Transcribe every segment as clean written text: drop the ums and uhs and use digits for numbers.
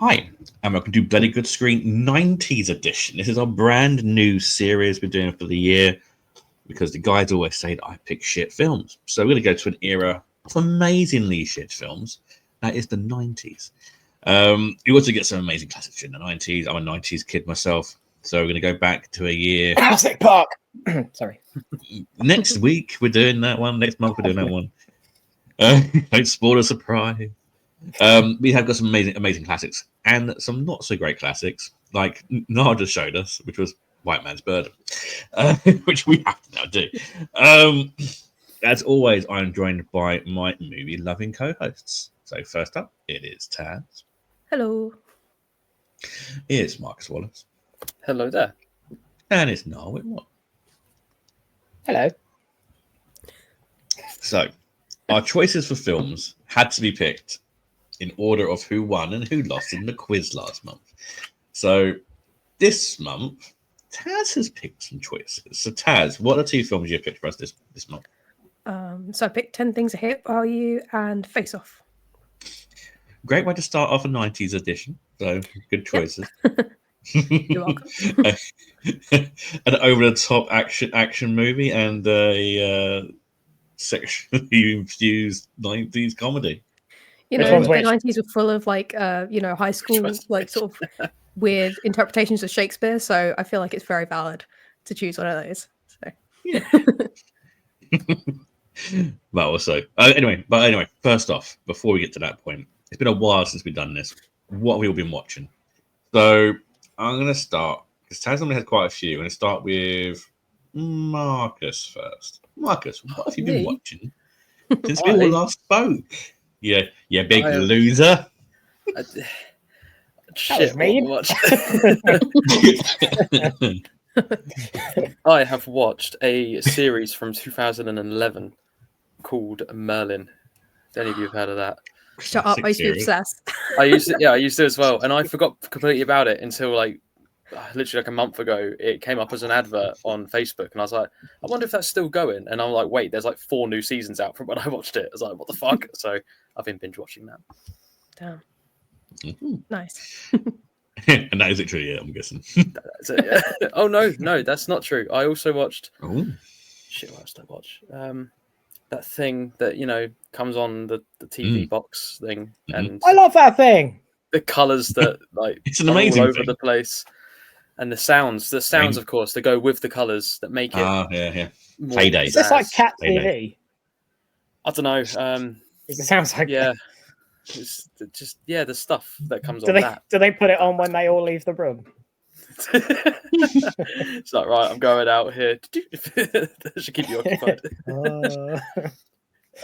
Hi, and welcome to Bloody Good Screen 90's edition. This is our brand new series we're doing for the year because the guys always say that I pick shit films. So we're going to go to an era of amazingly shit films. That is the 90's. We also get some amazing classics in the 90's. I'm a 90's kid myself. So we're going to go back to a year. Jurassic Park. Sorry. Next week, we're doing that one. Next month, we're doing that one. Don't spoil a surprise. We have got some amazing classics and some not so great classics, like Nar just showed us, which was White Man's Burden, which we have to now do. As always, I'm joined by my movie-loving co-hosts. So first up, it is Taz. Hello. It's Marcus Wallace. Hello there. And it's Nar Whitmore. Hello. So, our choices for films had to be picked in order of who won and who lost in the quiz last month. So this month, Taz has picked some choices. So Taz, what are two films you picked for us this month? So I picked 10 Things I Hate About You and Face Off. Great way to start off a 90's edition. So good choices. Yep. You're welcome. An over-the-top action movie and a sexually infused 90's comedy. You know, the 90's were full of high school, sort of weird interpretations of Shakespeare. So I feel like it's very valid to choose one of those. So. Yeah. But also, anyway, first off, before we get to that point, it's been a while since we've done this. What have we all been watching? So I'm going to start, because Taz only had quite a few. I'm going to start with Marcus first. Marcus, what have you been watching since we all last spoke? Yeah, big loser. Shit, I have watched a series from 2011 called Merlin. If any of you have heard of that? Shut up! I used to be obsessed. I used to as well, and I forgot completely about it until literally a month ago. It came up as an advert on Facebook, and I was like, I wonder if that's still going. And I'm like, wait, there's 4 new seasons out from when I watched it. I was like, what the fuck? So I've been binge watching that. Damn. Mm-hmm. Nice. And that is literally it, I'm guessing. That's it, yeah. Oh no, that's not true. I also watched. Oh. Shit, what else did I watch? That thing that comes on the TV box thing, and I love that thing. The colors that it's an amazing all over thing. the place, and the sounds, of course, that go with the colors that make it. Yeah. Payday. Is this like cat TV? I don't know. It sounds like it's just the stuff that comes on that. Do they put it on when they all leave the room? It's like, right, I'm going out here. That should keep you occupied.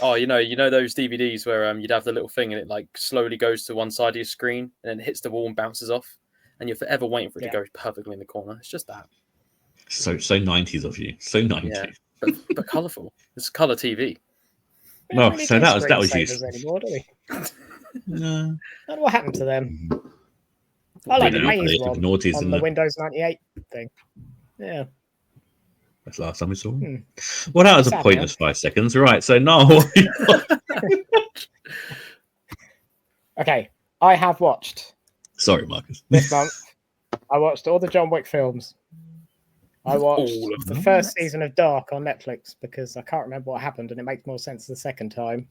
Oh, you know those DVDs where you'd have the little thing and it slowly goes to one side of your screen and then hits the wall and bounces off, and you're forever waiting for it to go perfectly in the corner. It's just that. So 90's of you. So 90's. Yeah, but colourful. It's colour TV. Well, really so that was useful. Anymore, do we? No. I don't know what happened to them. I like the maze one on the Windows 98 thing. Yeah. That's the last time we saw him. Well, that was a pointless 5 seconds. Right, so no. Okay, I have watched. Sorry, Marcus. This month, I watched all the John Wick films. I watched the first season of Dark on Netflix because I can't remember what happened and it makes more sense the second time.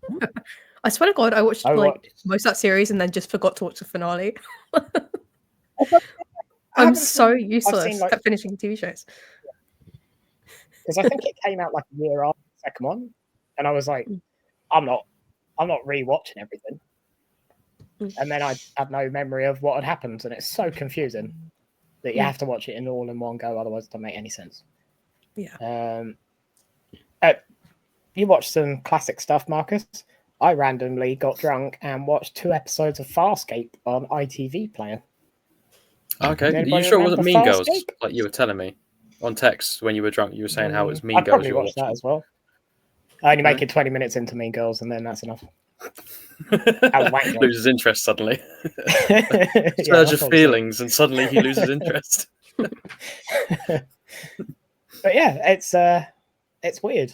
I swear to God, I watched most of that series and then just forgot to watch the finale. I'm so useless at finishing TV shows. Because I think it came out a year after the second one, and I was like, I'm not rewatching everything. And then I had no memory of what had happened, and it's so confusing that you have to watch it all in one go, otherwise it doesn't make any sense. Yeah. You watched some classic stuff, Marcus. I randomly got drunk and watched 2 episodes of Farscape on ITV Player. Okay, are you sure it wasn't Mean Girls, like you were telling me on text when you were drunk? You were saying how it was Mean Girls. I probably watched that as well. I only make it 20 minutes into Mean Girls, and then that's enough. Loses interest suddenly. Surge of feelings, and suddenly he loses interest. But yeah, it's weird.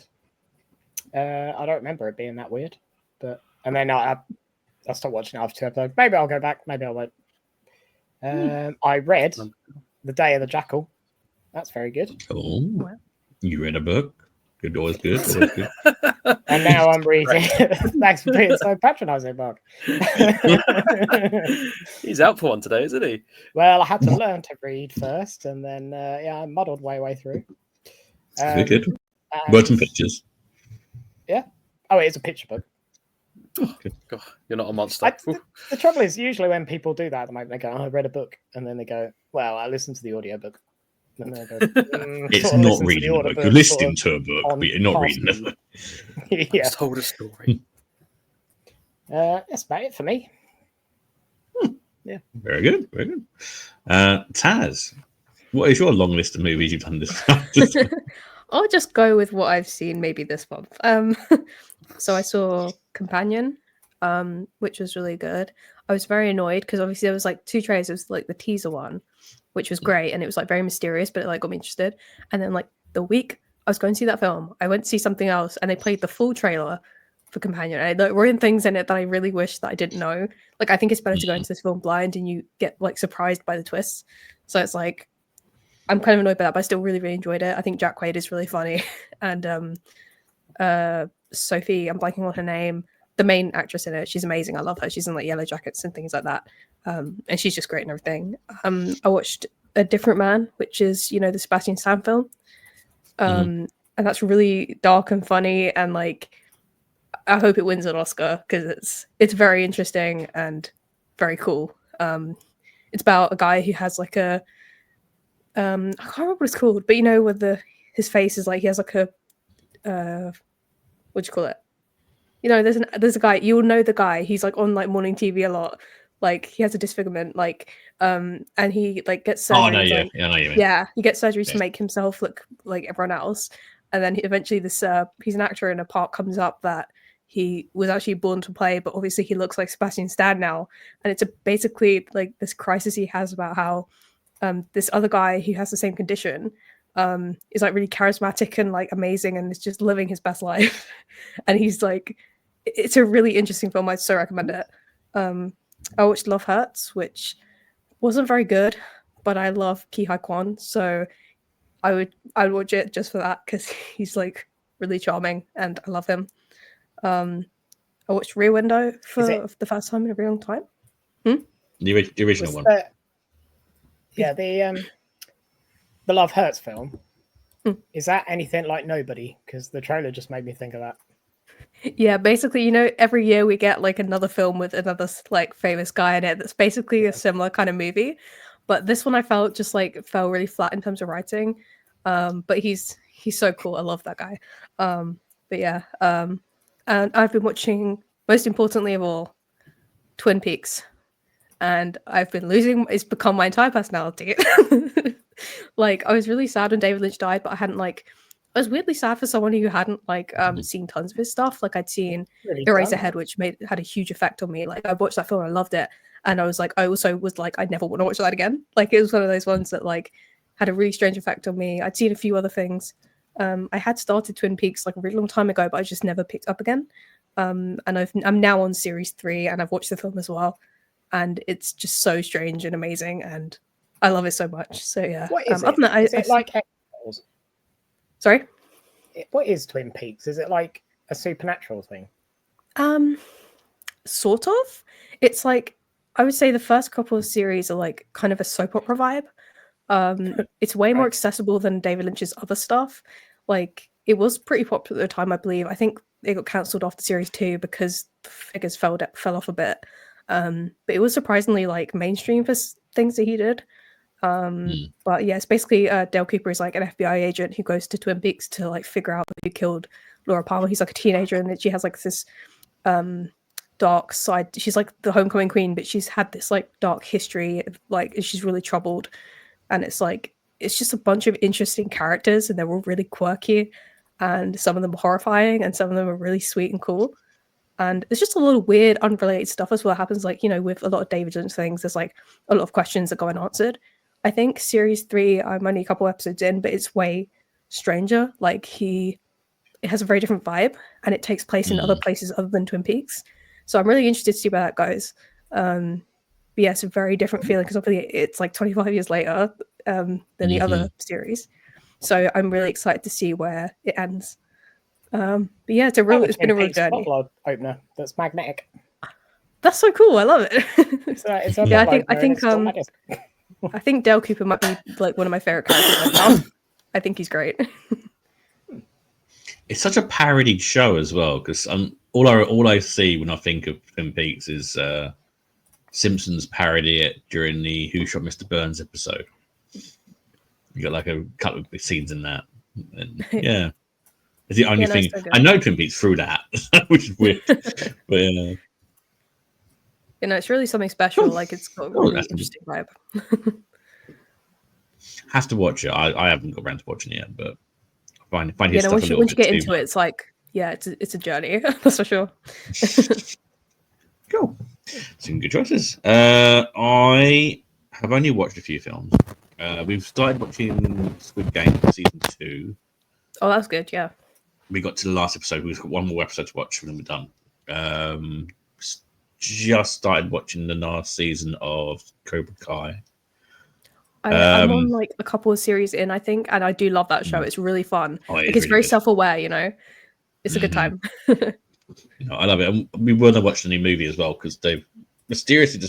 I don't remember it being that weird, and then I stopped watching it after 2 episodes. Maybe I'll go back. Maybe I won't. I read The Day of the Jackal. That's very good. Oh, you read a book. Good, always good. Always good. And now I'm reading. Thanks for being so patronising, Mark. He's out for one today, isn't he? Well, I had to learn to read first, and then I muddled my way through. Very good. Words and pictures. Yeah. Oh, it is a picture book. God, you're not a monster. The trouble is, usually when people do that at the moment, they go, I read a book. And then they go, well, I listened to the audiobook. And they go, it's not reading a book. You're listening to a book, but you're not reading a book. Yeah. Told a story. That's about it for me. Yeah. Very good. Very good. Taz, what is your long list of movies you've done this? I'll just go with what I've seen maybe this month. So I saw Companion, which was really good. I was very annoyed because obviously there was like 2 trailers. It was like the teaser one, which was great, and it was like very mysterious, but it like got me interested. And then like the week I was going to see that film, I went to see something else, and they played the full trailer for Companion. And there were things in it that I really wish that I didn't know. Like I think it's better to go into this film blind and you get like surprised by the twists. So it's like I'm kind of annoyed by that, but I still really, really enjoyed it. I think Jack Quaid is really funny, and Sophie, I'm blanking on her name, the main actress in it, she's amazing. I love her. She's in like Yellow Jackets and things like that, and she's just great and everything. I watched A Different Man, which is the Sebastian Stan film, and that's really dark and funny, and like I hope it wins an Oscar because it's very interesting and very cool. It's about a guy who has like a I can't remember what it's called, but where his face is like he has like a what do you call it? There's a guy, you'll know the guy. He's like on like morning TV a lot. Like he has a disfigurement, like and he like gets surgery. Oh no, yeah, I know you mean. Yeah, he gets surgery to make himself look like everyone else, and then eventually this he's an actor, and a part comes up that he was actually born to play, but obviously he looks like Sebastian Stan now, and it's basically like this crisis he has about how this other guy who has the same condition is like really charismatic and like amazing and is just living his best life. And he's like, it's a really interesting film. I'd so recommend it. I watched Love Hurts, which wasn't very good, but I love Ki Hai Kwan, so I would watch it just for that because he's like really charming and I love him. I watched Rear Window for the first time in a very long time. The original one. The Love Hurts film. Is that anything like Nobody? Because the trailer just made me think of that. Yeah, basically, every year we get like another film with another like famous guy in it that's basically a similar kind of movie. But this one I felt just like fell really flat in terms of writing. But he's so cool. I love that guy. But yeah, and I've been watching, most importantly of all, Twin Peaks. And I've been it's become my entire personality. Like, I was really sad when David Lynch died, but I was weirdly sad for someone who hadn't seen tons of his stuff. Like, I'd seen Eraserhead, which had a huge effect on me. Like, I watched that film and I loved it. And I was like, I also was like, I never want to watch that again. Like, it was one of those ones that like had a really strange effect on me. I'd seen a few other things. I had started Twin Peaks like a really long time ago, but I just never picked up again. And I'm now on series 3 and I've watched the film as well. And it's just so strange and amazing, and I love it so much. So yeah. What is it? Other than that, is it like X-Files? Sorry? What is Twin Peaks? Is it like a supernatural thing? Sort of. It's like, I would say the first couple of series are like kind of a soap opera vibe. It's way more accessible than David Lynch's other stuff. Like, it was pretty popular at the time, I believe. I think it got cancelled after series 2 because the figures fell off a bit. But it was surprisingly like mainstream for things that he did. But yeah, it's basically Dale Cooper is like an FBI agent who goes to Twin Peaks to like figure out who killed Laura Palmer. He's like a teenager, and she has like this dark side. She's like the homecoming queen, but she's had this like dark history, like she's really troubled. And it's just a bunch of interesting characters, and they're all really quirky, and some of them are horrifying, and some of them are really sweet and cool. And there's just a lot of weird, unrelated stuff as well happens. Like, with a lot of David Lynch things, there's like a lot of questions that go unanswered. I think series 3, I'm only a couple episodes in, but it's way stranger. Like, it has a very different vibe, and it takes place in other places other than Twin Peaks. So I'm really interested to see where that goes. yeah, it's a very different feeling because obviously it's like 25 years later than the other series. So I'm really excited to see where it ends. But yeah, it's been a real journey. Spotlight opener that's magnetic. That's so cool. I love it. It's a Yeah, bottle opener and it's I think Dale Cooper might be like one of my favorite characters right now. I think he's great. It's such a parodied show as well, because all I see when I think of Twin Peaks is Simpsons parody it during the Who Shot Mr. Burns episode. You got like a couple of scenes in that, and yeah, it's the only thing so I know Twin Peaks through that, which is weird. But you know, it's really something special. Like it's got a really interesting vibe. Have to watch it. I haven't got around to watching it yet, but find his stuff once a little you get bit into it, it's like it's a journey. That's for sure. Cool. Some good choices. I have only watched a few films. We've started watching Squid Game season 2. Oh, that's good. Yeah. We got to the last episode. We've got one more episode to watch, and then we're done. Just started watching the last season of Cobra Kai. I'm on like a couple of series in, I think, and I do love that show. It's really fun. Like, it's very self-aware, you know. It's a good time. I love it. And we want to watch the new movie as well because they've mysteriously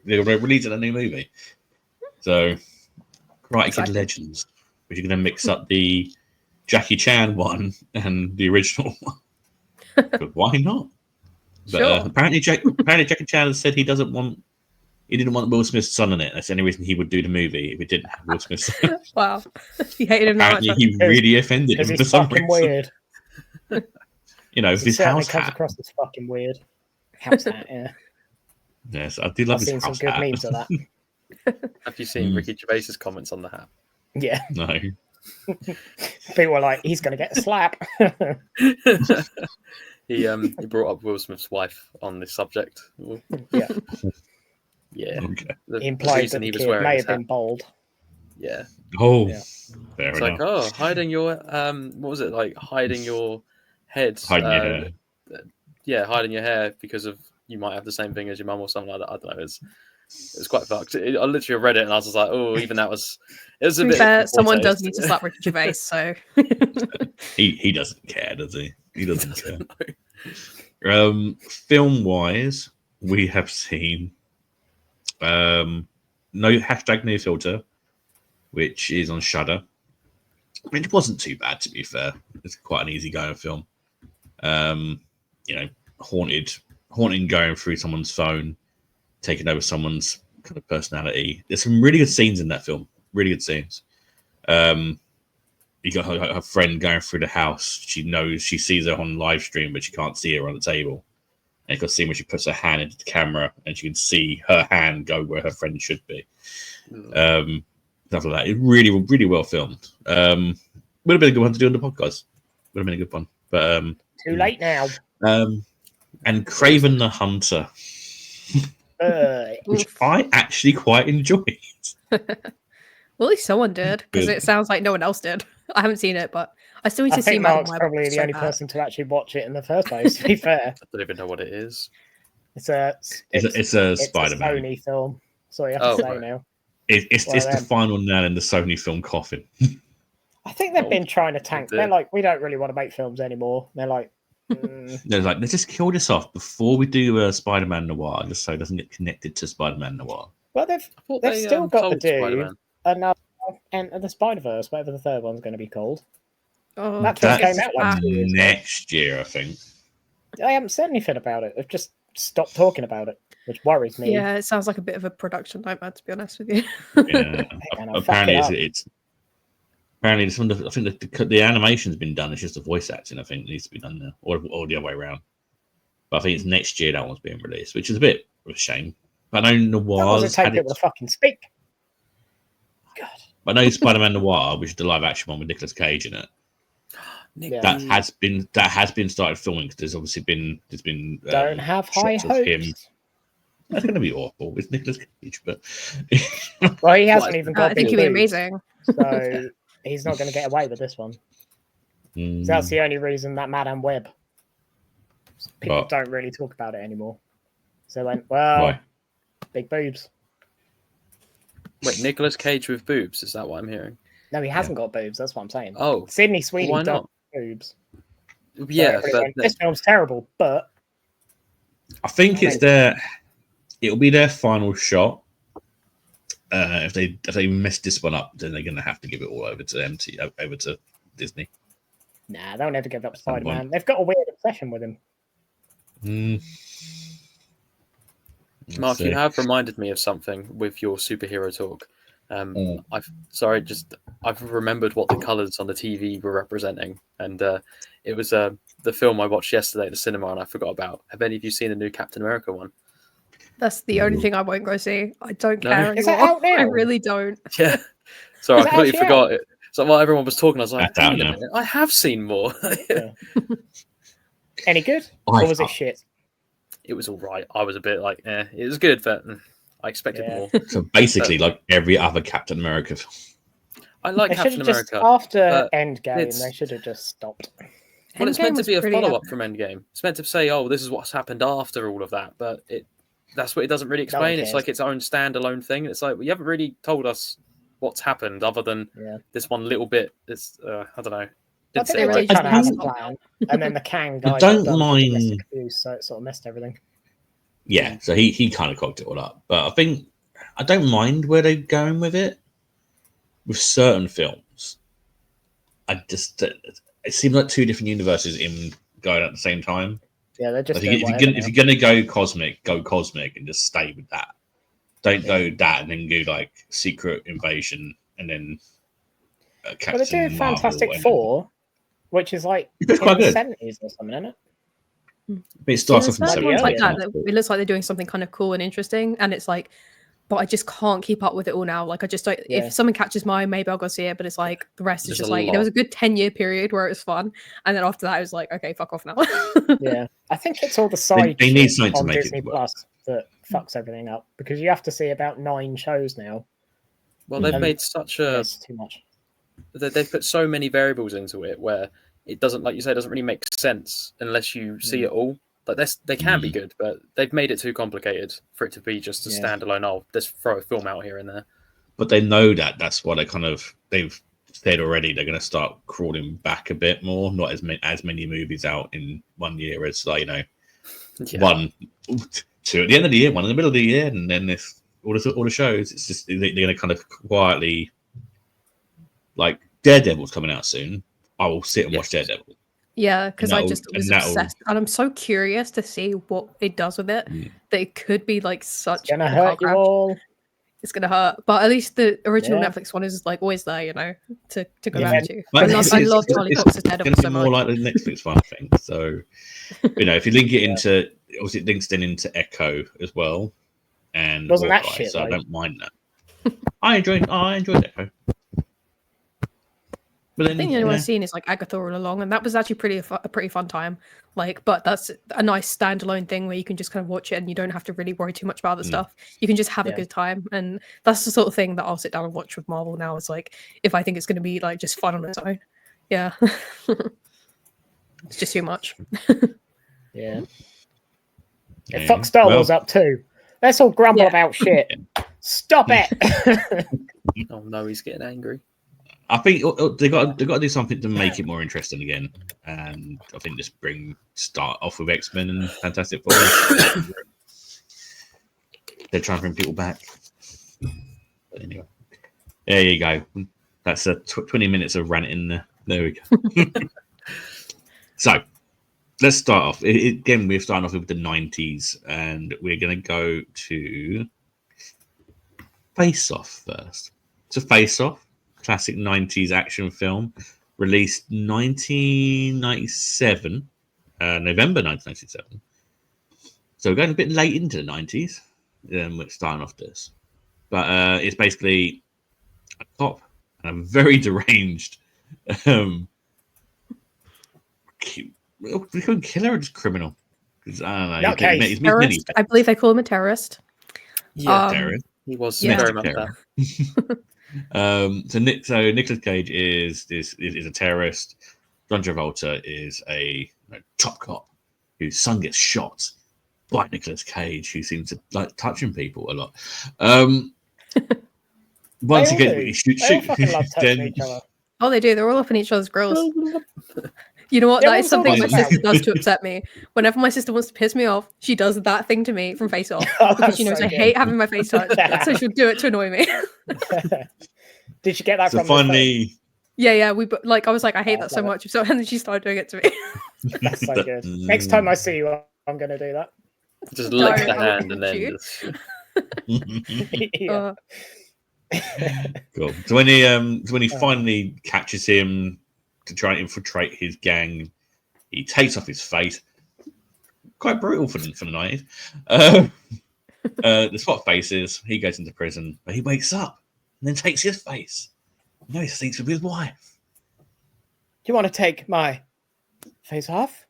they're releasing a new movie. So, Karate Kid Legends, which are going to mix up the Jackie Chan one and the original one. But why not? But Sure. Apparently Jackie Chan has said he didn't want Will Smith's son in it. That's the only reason he would do the movie if it didn't have Will Smith's son. Wow. He hated him that much. Apparently he really offended him for some reason. Weird. You know, his house comes hat. across as fucking weird. House hat, yeah. Yes, I do love his house hat. I've seen some good memes of that. Have you seen Ricky Gervais's comments on the hat? Yeah. No. People were like, he's going to get a slap. He brought up Will Smith's wife on this subject. Yeah. Yeah. Okay. He implied that the kid may have been bold. Yeah. Oh. Yeah. Fair It's enough. like, oh, hiding your what was it like? Hiding your head. Hiding your hair. Yeah, hiding your hair because of you might have the same thing as your mum or something like that. I don't know. It's quite fucked. I literally read it and I was just like, oh, even that was. It was a bit. Fair, someone does need to slap Ricky Gervais, so. He doesn't care, does he? He doesn't care. Film wise, we have seen no filter, which is on Shudder. I mean, it wasn't too bad, to be fair. It's quite an easygoing film. You know, haunting going through someone's phone, taking over someone's kind of personality. There's some really good scenes in that film. Really good scenes. You got her friend going through the house. She sees her on live stream, but she can't see her on the table. And you can see when she puts her hand into the camera, and she can see her hand go where her friend should be. Stuff like that. It's really, really well filmed. Would have been a good one to do on the podcast. Would have been a good one, but too late now. And Craven the Hunter, which I actually quite enjoyed. Well, at least someone did, because it sounds like no one else did. I haven't seen it, but I still need to see. Mark's probably the only person to actually watch it in the first place. To be fair, I don't even know what it is. It's a Spider-Man Sony film. Sorry, I have to say now. It's the final nail in the Sony film coffin. I think they've been trying to tank. They're like, we don't really want to make films anymore. They're like, they're like, let's just kill this off before we do Spider-Man Noir, just so it doesn't get connected to Spider-Man Noir. Well, they've still got to do another and the Spider-Verse, whatever the third one's going to be called. Oh, that film came out like 2 years next year, I think. I haven't said anything about it. They've just stopped talking about it, which worries me. Yeah, it sounds like a bit of a production nightmare, to be honest with you. Yeah, apparently some of the, I think the animation's been done. It's just the voice acting. I think needs to be done now, or the other way around. But I think it's next year that one's being released, which is a bit of a shame. But I know Noir doesn't take people to fucking speak. God. But I know Spider-Man Noir, which is the live-action one with Nicolas Cage in it. Yeah. That has been started filming because there's been don't have high hopes. That's going to be awful with Nicolas Cage, but well, he hasn't even got. I think he'd be amazing. So he's not going to get away with this one. So that's the only reason that Madame Web. People don't really talk about it anymore. So they went, well, Big boobs. Wait, Nicolas Cage with boobs? Is that what I'm hearing? No, he hasn't got boobs. That's what I'm saying. Oh, Sydney Sweeney why does not? boobs. So Yeah, everybody but went, this film's terrible, but I think it's it'll be their final shot. If they mess this one up, then they're going to have to give it all over to Disney. nah, they'll never give up some Spider-Man. point. They've got a weird obsession with him. Mark, you have reminded me of something with your superhero talk. I've remembered what the colours on the TV were representing, and it was the film I watched yesterday at the cinema, and I forgot about. Have any of you seen the new Captain America one? That's the only thing I won't go see. I don't No? care Is that anymore. out now? I really don't. Yeah. Sorry, Is I it completely actually forgot it. So while everyone was talking, I was like, That's out wait a now. minute, I have seen more. Yeah. Any good? Or was it shit? It was all right. I was a bit like, it was good, but I expected Yeah. more. So basically, like every other Captain America film. I like They should Captain have just, America. after Endgame, it's- they should have just stopped. Well, it's Endgame meant to was be a pretty follow-up from Endgame. It's meant to say, oh, this is what's happened after all of that, but that's what it doesn't really No one explain. It's cares. like its own standalone thing. It's like, well, you haven't really told us what's happened other than this one little bit. It's, I don't know. I Didn't think say they right. did kind of have a just- plan, and then the Kang guy I got don't done for mind- domestic abuse, so it sort of messed everything. Yeah, so he kind of cocked it all up. But I think I don't mind where they're going with it. With certain films, I just it seems like two different universes in going at the same time. Yeah, they're just Like, doing whatever if you're gonna go cosmic, and just stay with that. Don't go that and then go like Secret Invasion and then Captain But they're doing Marvel Fantastic and- Four, which is like It's in quite the good. 70s or something, isn't it? But it starts Yeah, off in there's Bloody certain ones like hell, that. It looks like they're doing something kind of cool and interesting, and it's like, but I just can't keep up with it all now. Like, I just don't. Yeah. If something catches my eye, maybe I'll go see it. But it's like the rest is There's just a like lot. there was a good 10-year period where it was fun, and then after that, I was like, okay, fuck off now. Yeah, I think it's all the side they need shit something to on make it Disney work. Plus that fucks everything up because you have to see about 9 shows now. Well, they've Mm. made such a... It's too much. They've put so many variables into it where it doesn't, like you say, it doesn't really make sense unless you see it all. Like they can be good, but they've made it too complicated for it to be just a standalone. Oh, let's throw a film out here and there. But they know that's why they've said already they're going to start crawling back a bit more. Not as many movies out in 1 year as Yeah. one, 2 at the end of the year, one in the middle of the year, and then this all the shows. It's just they're going to kind of quietly, like Daredevil's coming out soon. I will sit and watch Daredevil. Yeah, because I that'll- just was and that'll- obsessed, and I'm so curious to see what it does with it. That it could be like such It's gonna a car hurt you crash. all. It's gonna hurt, but at least the original Yeah. Netflix one is like always there, you know, to go Yeah. back to. But I love Charlie Cox's it's Daredevil going to so be more much. like the Netflix one, I think. So, if you link it into, obviously, it links then into Echo as well, and Wasn't that Hawkeye, shit, so I though? don't mind that. I enjoyed Echo, but then I think the only one I've seen is like Agatha all along, and that was actually a pretty fun time. Like, but that's a nice standalone thing where you can just kind of watch it and you don't have to really worry too much about the stuff. You can just have a good time, and that's the sort of thing that I'll sit down and watch with Marvel now. Is like if I think it's going to be like just fun on its own. Yeah, it's just too much. Yeah. Yeah. Fuck Star Wars up too. Let's all grumble about shit. Stop it. Oh no, he's getting angry. I think they got to do something to make it more interesting again, and I think just start off with X-Men and Fantastic Four. They're trying to bring people back. But anyway, there you go. That's 20 minutes of ranting there. There we go. So let's start off. Again, we're starting off with the 90s, and we're going to go to Face Off first. So Face Off. Classic 90s action film, released 1997, November 1997. So we're going a bit late into the 90s. We're starting off this. But it's basically a cop and a very deranged we call him killer or just criminal? I don't know. He's terrorist. I believe they call him a terrorist. Yeah, terrorist. He was Yeah. very much that. So Nicolas Cage is a terrorist. John Travolta is a top cop whose son gets shot by Nicolas Cage, who seems to like touching people a lot. Once They all again, do. shoot, They all fucking love touching then each other. Oh, they do. They're all up in each other's grills. You know what? Yeah, That what is was all something this my about? sister does to upset me. Whenever my sister wants to piss me off, she does that thing to me from Face Off Oh, because that's she knows so I good. hate having my face touched. So she'll do it to annoy me. Did you get that so from the film? finally, Yeah. I was like, I hate Oh, that so love it. much. So, and then she started doing it to me. That's so good. Next time I see you, I'm going to do that. Just No, lick the I will hand and then punch just... Yeah. cool. So when he finally catches him to try and infiltrate his gang, he takes off his face. Quite brutal for the 90s. The spot faces. He goes into prison, but he wakes up and then takes his face. Now he sleeps with his wife. You want to take my face off?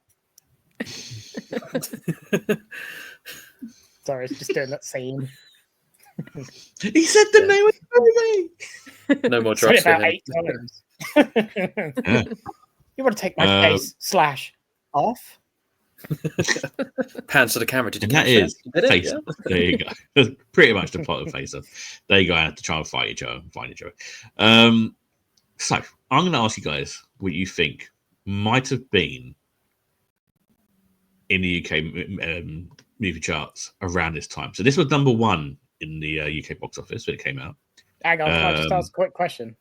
Sorry, it's just doing that scene. He said the name of the movie. No more Said it drugs for about him. 8 times. Yeah. You want to take my face / off? Pans to the camera. Did you And that catch is You did it? Face Yeah. Off. There you go. That's pretty much the plot of Face Off. They go out to try and fight each other and find each other. So I'm going to ask you guys what you think might have been in the UK movie charts around this time. So this was number 1 in the UK box office when it came out. Hang on, can I just ask a quick question?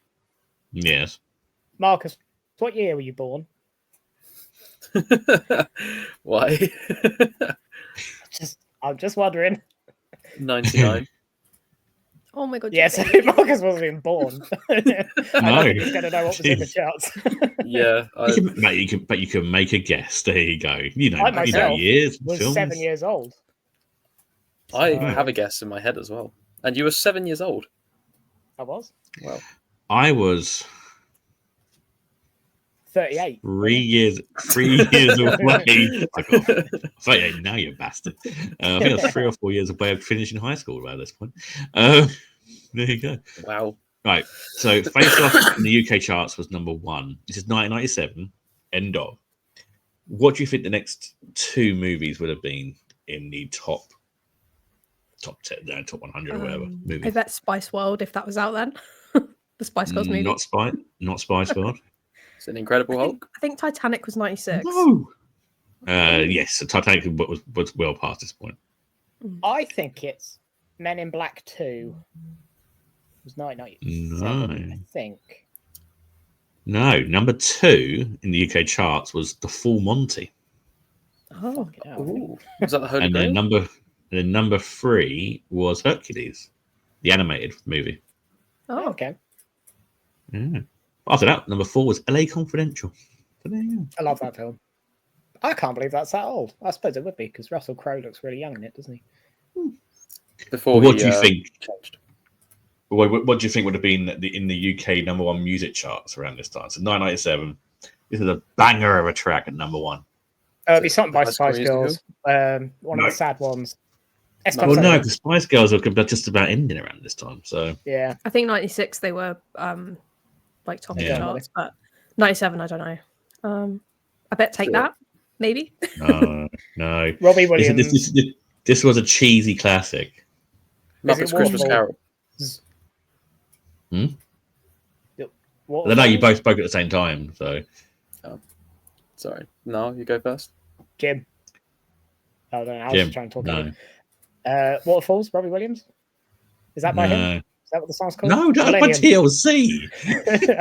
Yes. Marcus, what year were you born? Why? I'm just wondering. 99. Oh my god. Yes, Jesse. Marcus wasn't even born. I don't think he's going to know what was in the Jeez. charts. Yeah. You can make a guess. There you go. You know, I myself years, was films. 7 years old. I So- have a guess in my head as well. And you were 7 years old. I was Wow. I was 38. 3 years away. Fuck off. 38 now, you bastard. I think I was 3 or 4 years away of finishing high school by this point. There you go. Wow. Right. So Face Off in the UK charts was number 1. This is 1997. End of. What do you think the next 2 movies would have been in the top 10, top 100 or whatever I movies? bet Spice World, if that was out then. The Spice Girls movie. Not Spice World. It's an Incredible Hulk. I think Titanic was 96. No. Yes, so Titanic was well past this point. I think it's Men in Black 2. It was 1997, No. I think. No, number 2 in the UK charts was The Full Monty, Oh. Fucking hell. Ooh. Was that the Holy and Grail? then number 3 was Hercules, the animated movie. Oh. Okay. Yeah. After that, number 4 was LA Confidential. So there you go. I love that film. I can't believe that's that old. I suppose it would be because Russell Crowe looks really young in it, doesn't he? Before What he, do you think? changed. What do you think would have been in the UK number 1 music charts around this time? So 1997. This is a banger of a track at number 1. It'd be something by High School Spice Girls. One No. of the sad ones. Well, no, because Spice Girls are just about ending around this time. So Yeah. I think 96 they were like top of Yeah. the charts, but 97 I don't know. I bet Take Sure. That, maybe. no. Robbie Williams. This was a cheesy classic. Is it Muppets Christmas Waterfall? Carol. What I know you both spoke at the same time, so Sorry. No, you go first. Jim. I don't know. I was Jim. just trying to talk No, about it. Waterfalls, Robbie Williams. Is that by him? no, Is that what the song's called? no. That's by Millennium. TLC.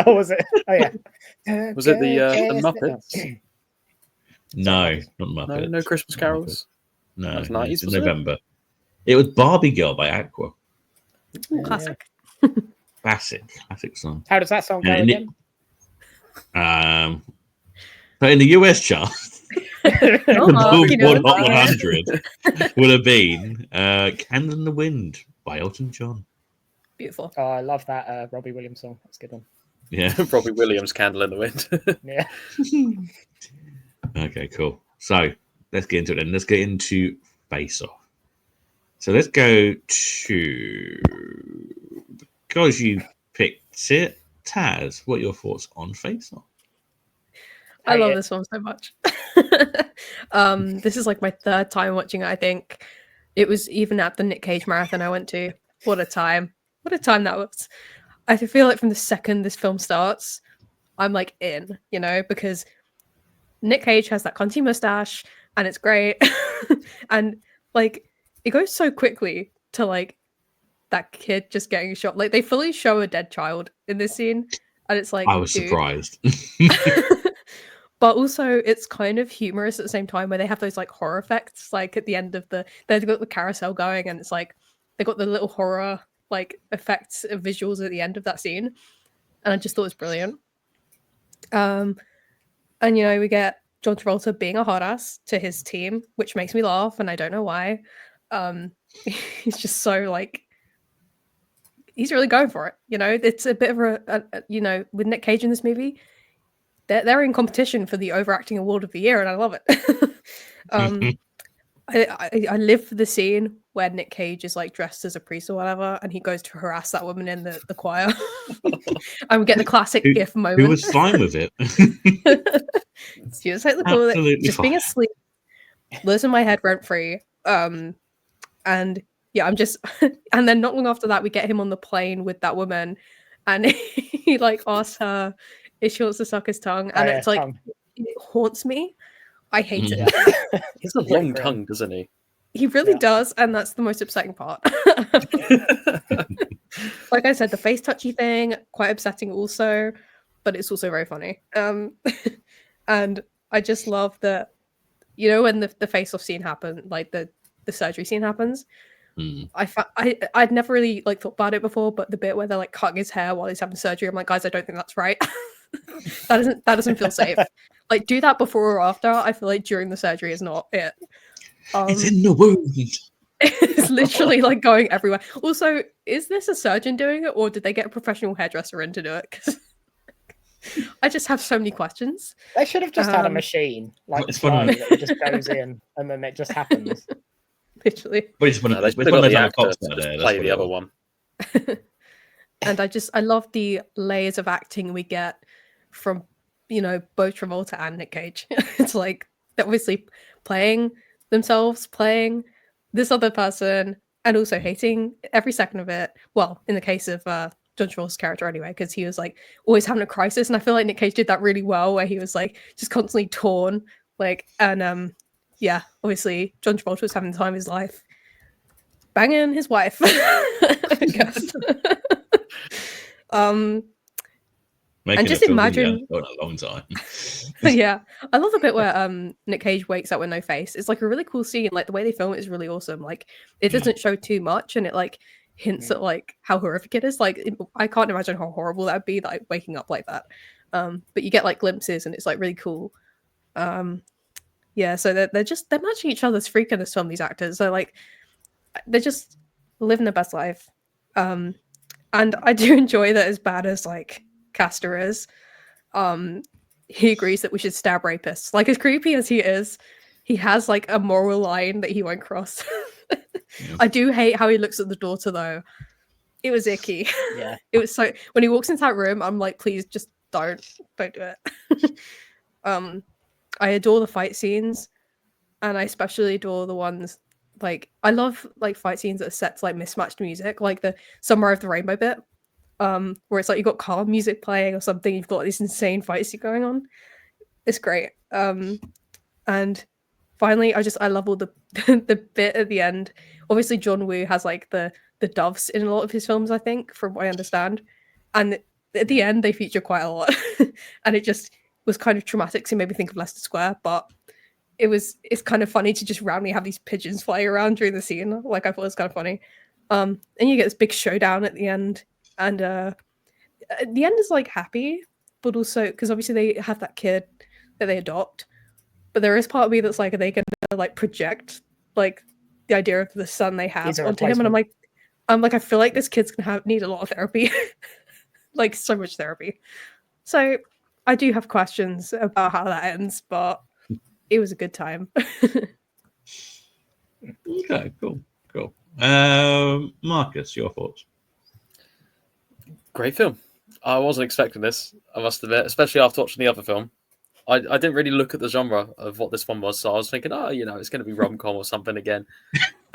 Oh, was it? Oh, yeah. Was it the Muppets? No, not No, Muppets. no Christmas carols. No, That's no, 90s, it's in was it? November. It was Barbie Girl by Aqua. Classic. Classic song. How does that song go And again? But in the US chart, Oh, the you know, Billboard Hot 100 would have been "Candle in the Wind" by Elton John. beautiful. Oh, I love that Robbie Williams song. That's a good one. Yeah. Robbie Williams, Candle in the Wind. Yeah. Okay, cool. So let's get into it then. Let's get into Face Off. So let's go to, because you picked it, Taz, what are your thoughts on Face Off? I love Hate it. this one so much. This is like my third time watching it, I think. It was even at the Nick Cage marathon I went to. What a time. What a time that was. I feel like from the second this film starts, I'm like in, you know, because Nick Cage has that cunty mustache and it's great. And like it goes so quickly to like that kid just getting shot. Like they fully show a dead child in this scene. And it's like I was dude. surprised. But also it's kind of humorous at the same time where they have those like horror effects, like at the end of they've got the carousel going and it's like they got the little horror like effects and visuals at the end of that scene. And I just thought it was brilliant. And you know, we get John Travolta being a hard ass to his team, which makes me laugh, and I don't know why. He's just so like he's really going for it, you know. It's a bit of a you know, with Nick Cage in this movie, they're in competition for the overacting award of the year, and I love it. I live for the scene where Nick Cage is like dressed as a priest or whatever, and he goes to harass that woman in the choir. And we get the classic GIF moment. Who was fine with it? She was like the cool, just fine. being asleep, lives in my head rent free. And yeah, I'm just, and then not long after that, we get him on the plane with that woman, and he like asks her if she wants to suck his tongue, and it's like it haunts me. I hate it. He's a long tongue, doesn't he? He really does, and that's the most upsetting part. Like I said, the face touchy thing, quite upsetting also, but it's also very funny. And I just love that, you know, when the face-off scene happened, like the surgery scene happens, I'd never really like thought about it before, but the bit where they're like cutting his hair while he's having surgery, I'm like, guys, I don't think that's right. that doesn't feel safe. Like, do that before or after. I feel like during the surgery is not it. It's in the wound. It's literally like going everywhere. Also, is this a surgeon doing it, or did they get a professional hairdresser in to do it? Because I just have so many questions. They should have just had a machine like that just goes in and then it just happens. Literally. But it's they got the actor to play the other one. And I love the layers of acting we get from, you know, both Travolta and Nick Cage. It's like they're obviously playing themselves, playing this other person, and also hating every second of it. Well, in the case of John Travolta's character anyway, because he was like always having a crisis, and I feel like Nick Cage did that really well, where he was like just constantly torn, like, and yeah, obviously John Travolta was having the time of his life, banging his wife. I guess. Making and just imagine for a long time. Yeah, I love the bit where Nick Cage wakes up with no face. It's like a really cool scene. Like the way they film it is really awesome. Like it doesn't show too much, and it like hints at like how horrific it is. Like I can't imagine how horrible that'd be, like waking up like that. But you get like glimpses, and it's like really cool. Yeah, so they're matching each other's freak in this film. These actors, so like they're just living their best life. And I do enjoy that, as bad as like Castor is, he agrees that we should stab rapists. Like, as creepy as he is, he has like a moral line that he won't cross. I do hate how he looks at the daughter though. It was icky. Yeah. It was so, when he walks into that room, I'm like, please just don't do it. I adore the fight scenes, and I especially adore the ones like, I love like fight scenes that are set to like mismatched music, like the Somewhere of the Rainbow bit, where it's like you've got calm music playing or something, you've got this insane fight scene going on. It's great. And finally, I love all the the bit at the end. Obviously, John Woo has like the doves in a lot of his films, I think, from what I understand. And at the end, they feature quite a lot, and it just was kind of traumatic. So it made me think of Leicester Square, but it's kind of funny to just randomly have these pigeons flying around during the scene. Like, I thought it was kind of funny. And you get this big showdown at the end, and the end is like happy, but also because obviously they have that kid that they adopt. But there is part of me that's like, are they gonna like project like the idea of the son they have onto him? And I'm like, I feel like this kid's gonna need a lot of therapy, like so much therapy. So I do have questions about how that ends, but it was a good time. Okay, cool. Marcus, your thoughts? Great film. I wasn't expecting this, I must admit, especially after watching the other film. I didn't really look at the genre of what this one was, so I was thinking, oh, it's going to be rom-com or something again.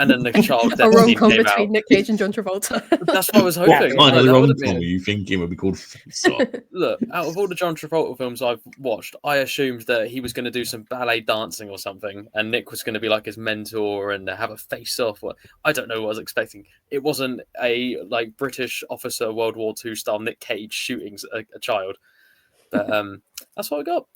And then the child A death scene rom-com came between out. Nick Cage and John Travolta. That's what I was Yeah, hoping. yeah. Kind of That rom would have com. been. You thinking would be called Face Off? Look, out of all the John Travolta films I've watched, I assumed that he was going to do some ballet dancing or something, and Nick was going to be like his mentor and have a face-off. I don't know what I was expecting. It wasn't a like British officer World War II style Nick Cage shooting a child, but that's what I got.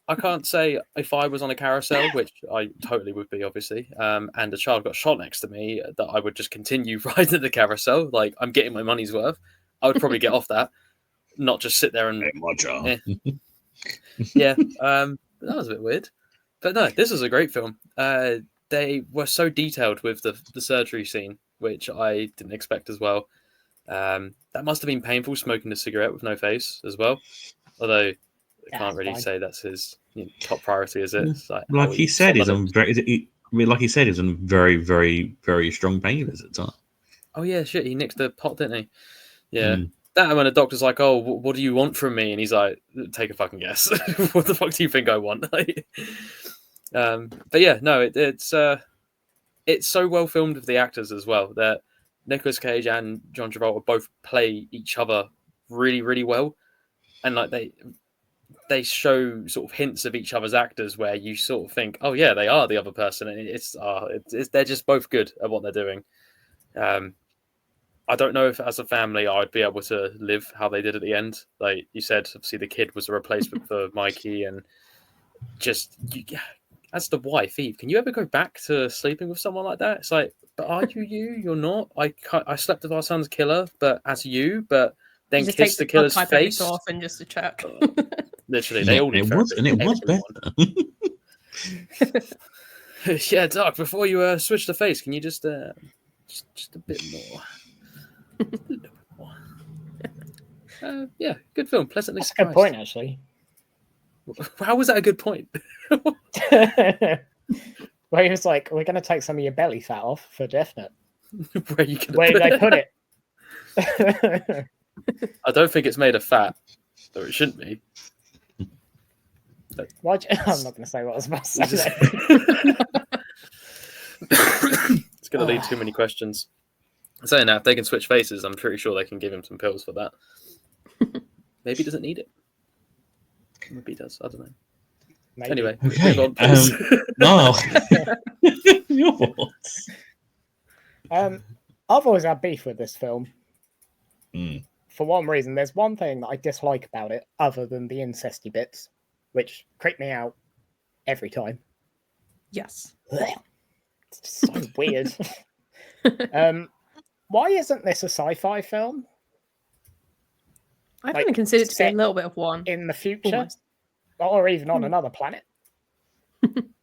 I can't say if I was on a carousel, which I totally would be, obviously, and a child got shot next to me, that I would just continue riding the carousel. Like, I'm getting my money's worth. I would probably get off that, not just sit there and... Hey, my job. Yeah, that was a bit weird. But no, this was a great film. They were so detailed with the surgery scene, which I didn't expect as well. That must have been painful, smoking a cigarette with no face as well. Although... I can't really say that's his top priority, is it? It's like he said, he's on very, like he said, he's on very, very, very strong painkillers at the time. Oh yeah, shit, he nicked the pot, didn't he? Yeah. That when the doctor's like, "Oh, what do you want from me?" and he's like, "Take a fucking guess. What the fuck do you think I want?" But yeah, no, it's so well filmed with the actors as well that Nicolas Cage and John Travolta both play each other really, really well, and like they show sort of hints of each other's actors where you sort of think, oh yeah, they are the other person, and it's they're just both good at what they're doing. I don't know if as a family I'd be able to live how they did at the end. Like you said, obviously the kid was a replacement for Mikey, and just as the wife, Eve, can you ever go back to sleeping with someone like that? It's like, but are you? You're not. I slept with our son's killer, but as you, but then Just kiss the killer's face off and just to check. Literally, they all need was, and it was better. Yeah, Doc. Before you switch the face, can you just a bit more? A little bit more. Yeah, good film. Pleasantly That's a surprised. good point, actually. How was that a good point? Where he was like, "We're going to take some of your belly fat off for definite." Where you gonna Where did they put it? I don't think it's made of fat, or it shouldn't be. I'm not going to say what I was about to say. It's going to lead too many questions. Saying that, if they can switch faces, I'm pretty sure they can give him some pills for that. Maybe he doesn't need it. Maybe he does. I don't know. Maybe. Anyway, Okay. move on, please. No. Your thoughts? I've always had beef with this film. Mm. For one reason, there's one thing that I dislike about it, other than the incesty bits, which creep me out every time. Yes. It's just so weird. Why isn't this a sci-fi film? I Like, kind of consider it to be a set little bit of one. In the future, Almost. or even on another planet,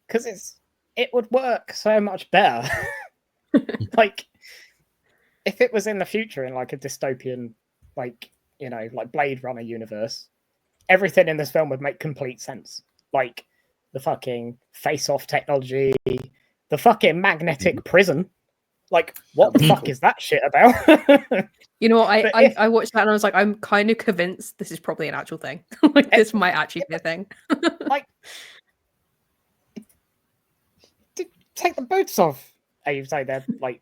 because it would work so much better. Like, if it was in the future in like a dystopian, like like Blade Runner universe, everything in this film would make complete sense. Like the fucking face-off technology, the fucking magnetic prison. Like, what the fuck is that shit about? You know what? I watched that and I was like, I'm kind of convinced this is probably an actual thing. Like, this might actually be a thing. Like, take the boots off. You say they're like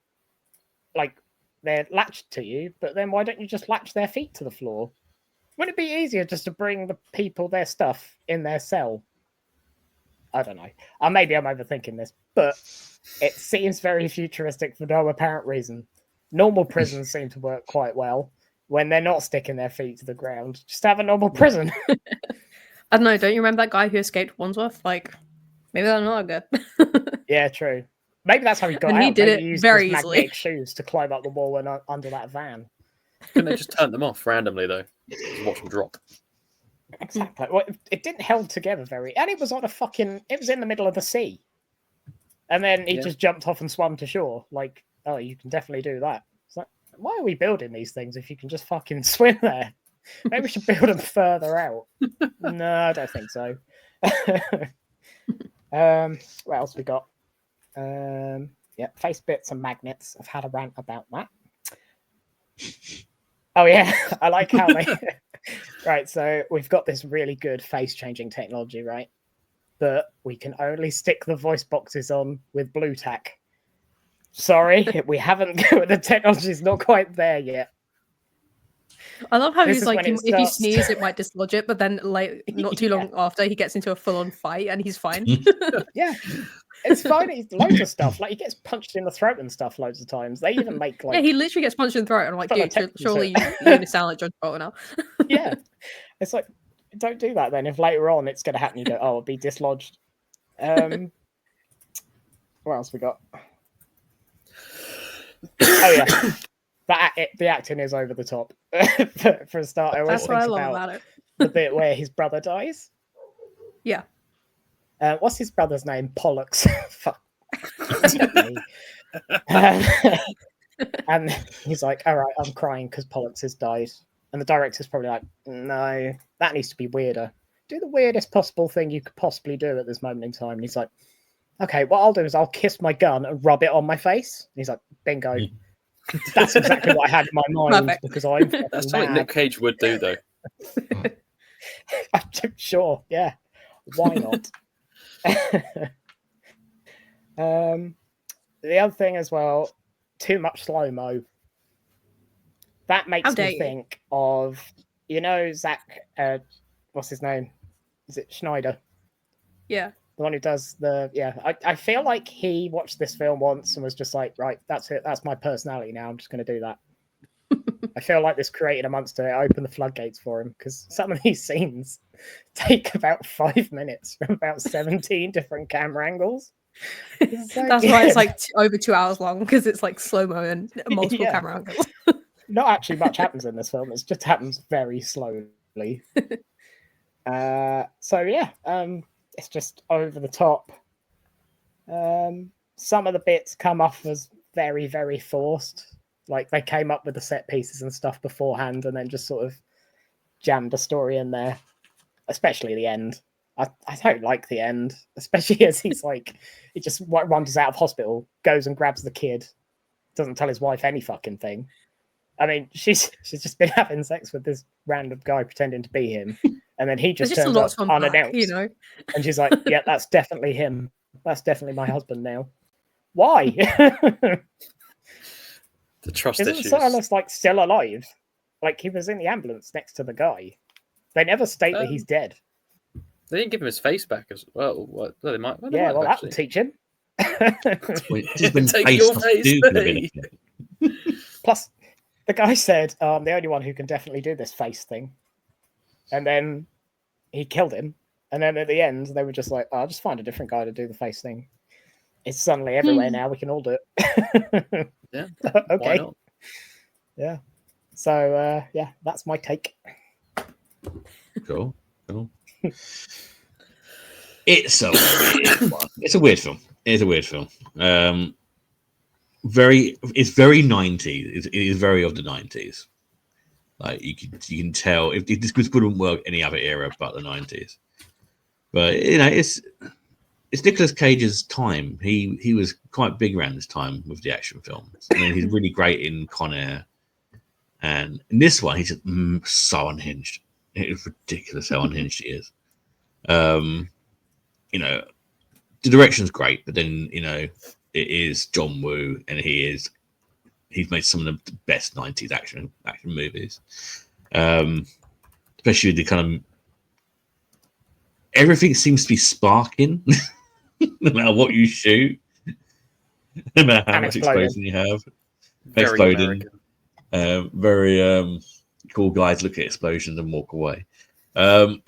they're latched to you, but then why don't you just latch their feet to the floor? Wouldn't it be easier just to bring the people their stuff in their cell? I don't know. Maybe I'm overthinking this, but it seems very futuristic for no apparent reason. Normal prisons seem to work quite well when they're not sticking their feet to the ground. Just have a normal prison. I don't know. Don't you remember that guy who escaped Wandsworth? Like, maybe they're not good. Yeah, true. Maybe that's how he got And out. he did Maybe it he used very his easily. magnetic shoes to climb up the wall and under that van. Couldn't they just turn them off randomly though? Just watch them drop. Exactly. Well, it didn't held together and it was on it was in the middle of the sea. And then he just jumped off and swam to shore. Like, oh, you can definitely do that. It's like, why are we building these things if you can just fucking swim there? Maybe we should build them further out. No, I don't think so. What else we got? Face bits and magnets. I've had a rant about that. Oh yeah, I like how Right, so we've got this really good face-changing technology, right? But we can only stick the voice boxes on with blue tack. Sorry, we haven't. The technology's not quite there yet. I love how This he's is like, when it if you starts to- sneeze, it might dislodge it, but then like not too long after, he gets into a full-on fight and he's fine. Yeah, it's fine. It's loads of stuff. Like he gets punched in the throat and stuff loads of times. They even make like Yeah, he literally gets punched in the throat, and I'm like, full of dude, technical surely shit. you're gonna sound like John Travolta now. yeah, it's like don't do that then. If later on it's going to happen, you go, oh, it'll be dislodged. What else we got? Oh yeah, the acting is over the top. For a start, I always That's what I think love about it. the bit where his brother dies. Yeah. What's his brother's name? Pollux. Fuck. And he's like, all right, I'm crying because Pollux has died. And the director's probably like, no, that needs to be weirder. Do the weirdest possible thing you could possibly do at this moment in time. And he's like, okay, what I'll do is I'll kiss my gun and rub it on my face. And he's like, bingo. That's exactly what I had in my mind. Perfect. Because I'm That's something Nick Cage would do, though. I'm sure, yeah. Why not? The other thing as well, too much slow-mo. That makes me think of, Zach, what's his name? Is it Schneider? Yeah. The one who does I feel like he watched this film once and was just like, right, that's it. That's my personality now. I'm just going to do that. I feel like this created a monster. It opened the floodgates for him because some of these scenes take about 5 minutes from about 17 different camera angles. That's why it's like over 2 hours long, because it's like slow-mo and multiple camera angles. Not actually much happens in this film. It just happens very slowly. It's just over the top. Some of the bits come off as very, very forced. Like they came up with the set pieces and stuff beforehand and then just sort of jammed a story in there, especially the end. I don't like the end, especially as he's like, he just wanders out of hospital, goes and grabs the kid, doesn't tell his wife any fucking thing. I mean, she's just been having sex with this random guy pretending to be him, and then he just turns up unannounced. And she's like, yeah, that's definitely him. That's definitely my husband now. Why? The trust Isn't issues. Silas like still alive? Like he was in the ambulance next to the guy. They never state that he's dead. They didn't give him his face back as well. What? Well, they might. Well, That would teach him. Take your face. Plus, the guy said, I'm the only one who can definitely do this face thing. And then he killed him. And then at the end, they were just like, I'll just find a different guy to do the face thing. It's suddenly everywhere now. We can all do it. Yeah. Okay. Why not? Yeah. So, that's my take. Cool. It's a weird one. It's a weird film. It's very 90s. It is very of the 90s. Like you can tell if this wouldn't work any other era but the 90s. But it's Nicolas Cage's time. He was quite big around this time with the action films. I mean, he's really great in Con Air, and in this one he's just so unhinged. It is ridiculous how unhinged he is. The direction's great, but then it is John Woo, and he's made some of the best 90s action movies. Especially the kind of everything seems to be sparking, no matter what you shoot, no matter how much explosion you have. Exploding. Very cool guys look at explosions and walk away. No,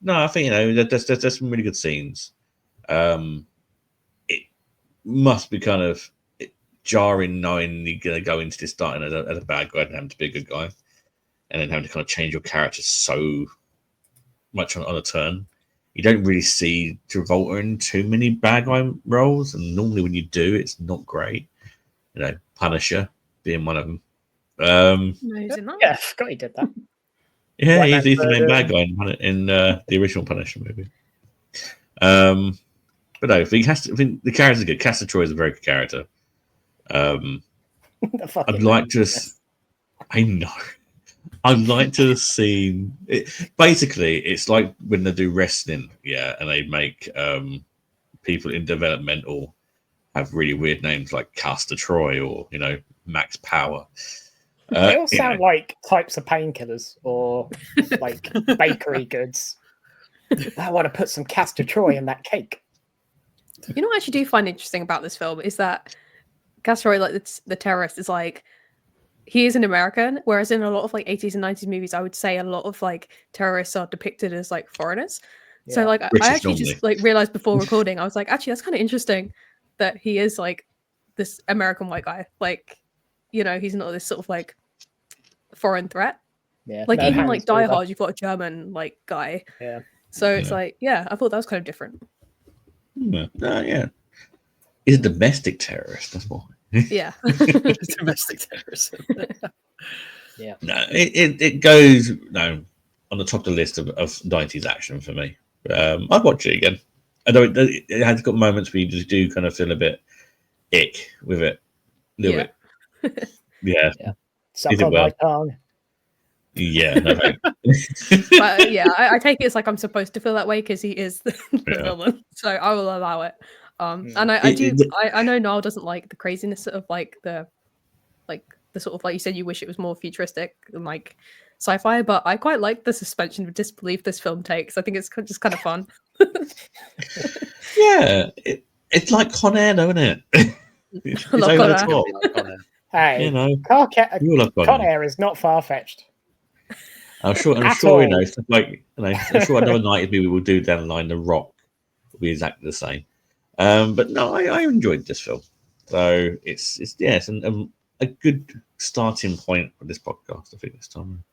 I think there's some really good scenes. It must be kind of jarring knowing you're going to go into this starting as a bad guy and having to be a good guy, and then having to kind of change your character so much on a turn. You don't really see Travolta in too many bad guy roles, and normally when you do, it's not great. Punisher being one of them. No, he's in that. Yeah, I forgot he did that. Yeah, he's the main bad guy in the original Punisher movie. But no, I think the character's good. Castor Troy is a very good character. I'd like to. I know. I'd like to have seen it. Basically, it's like when they do wrestling, and they make people in developmental have really weird names like Castor Troy or Max Power. They all sound like types of painkillers or like bakery goods. I want to put some Castor Troy in that cake. You know what I actually do find interesting about this film is that Castor Troy, like the terrorist, is like he is an American, whereas in a lot of like 80s and 90s movies, I would say a lot of like terrorists are depicted as like foreigners. So like British I actually normally. just like realized before recording, I was like, actually that's kind of interesting that he is like this American white guy. Like, he's not this sort of like foreign threat. Yeah. Like no even hands like Die either. Hard, you've got a German like guy. Yeah. So it's like, I thought that was kind of different. Yeah. He's a domestic terrorist. That's why. Yeah. Domestic terrorism. Yeah. No, it goes on the top of the list of 90s action for me. I'd watch it again. I know it has got moments where you just do kind of feel a bit ick with it. A little bit. Yeah. Suck on my tongue. Yeah. No, But I take it as like I'm supposed to feel that way because he is the villain. So I will allow it. And I know Niall doesn't like the craziness of like the sort of like you said you wish it was more futuristic and like sci-fi, but I quite like the suspension of disbelief this film takes. I think it's just kind of fun. Yeah, it's like Con Air, though, isn't it? It's I love over Con the Air. top. Hey, You love Con Air is not far-fetched. I'm sure stuff like I'm sure another 90s movie will do down the line. The Rock will be exactly the same. But no, I enjoyed this film. So it's a good starting point for this podcast, I think, this time.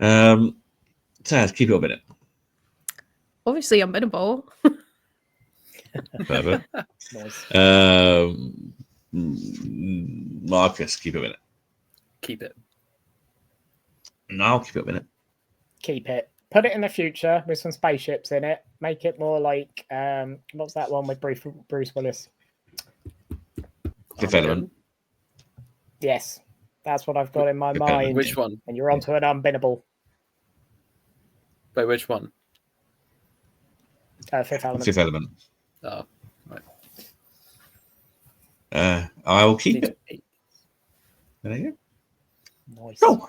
Taz, keep it up in it. Obviously unwinnable. Perfect. Nice. Marcus, keep it up in it. Keep it. No, I'll keep it up in it. Keep it. Put it in the future with some spaceships in it. Make it more like what's that one with Bruce Willis? Fifth Element. Yes, that's what I've got in my mind. Which one? And you're onto an unbinnable. Wait, which one? Fifth Element. Fifth Element. Oh, right. I will keep it. There you go. Nice. Oh.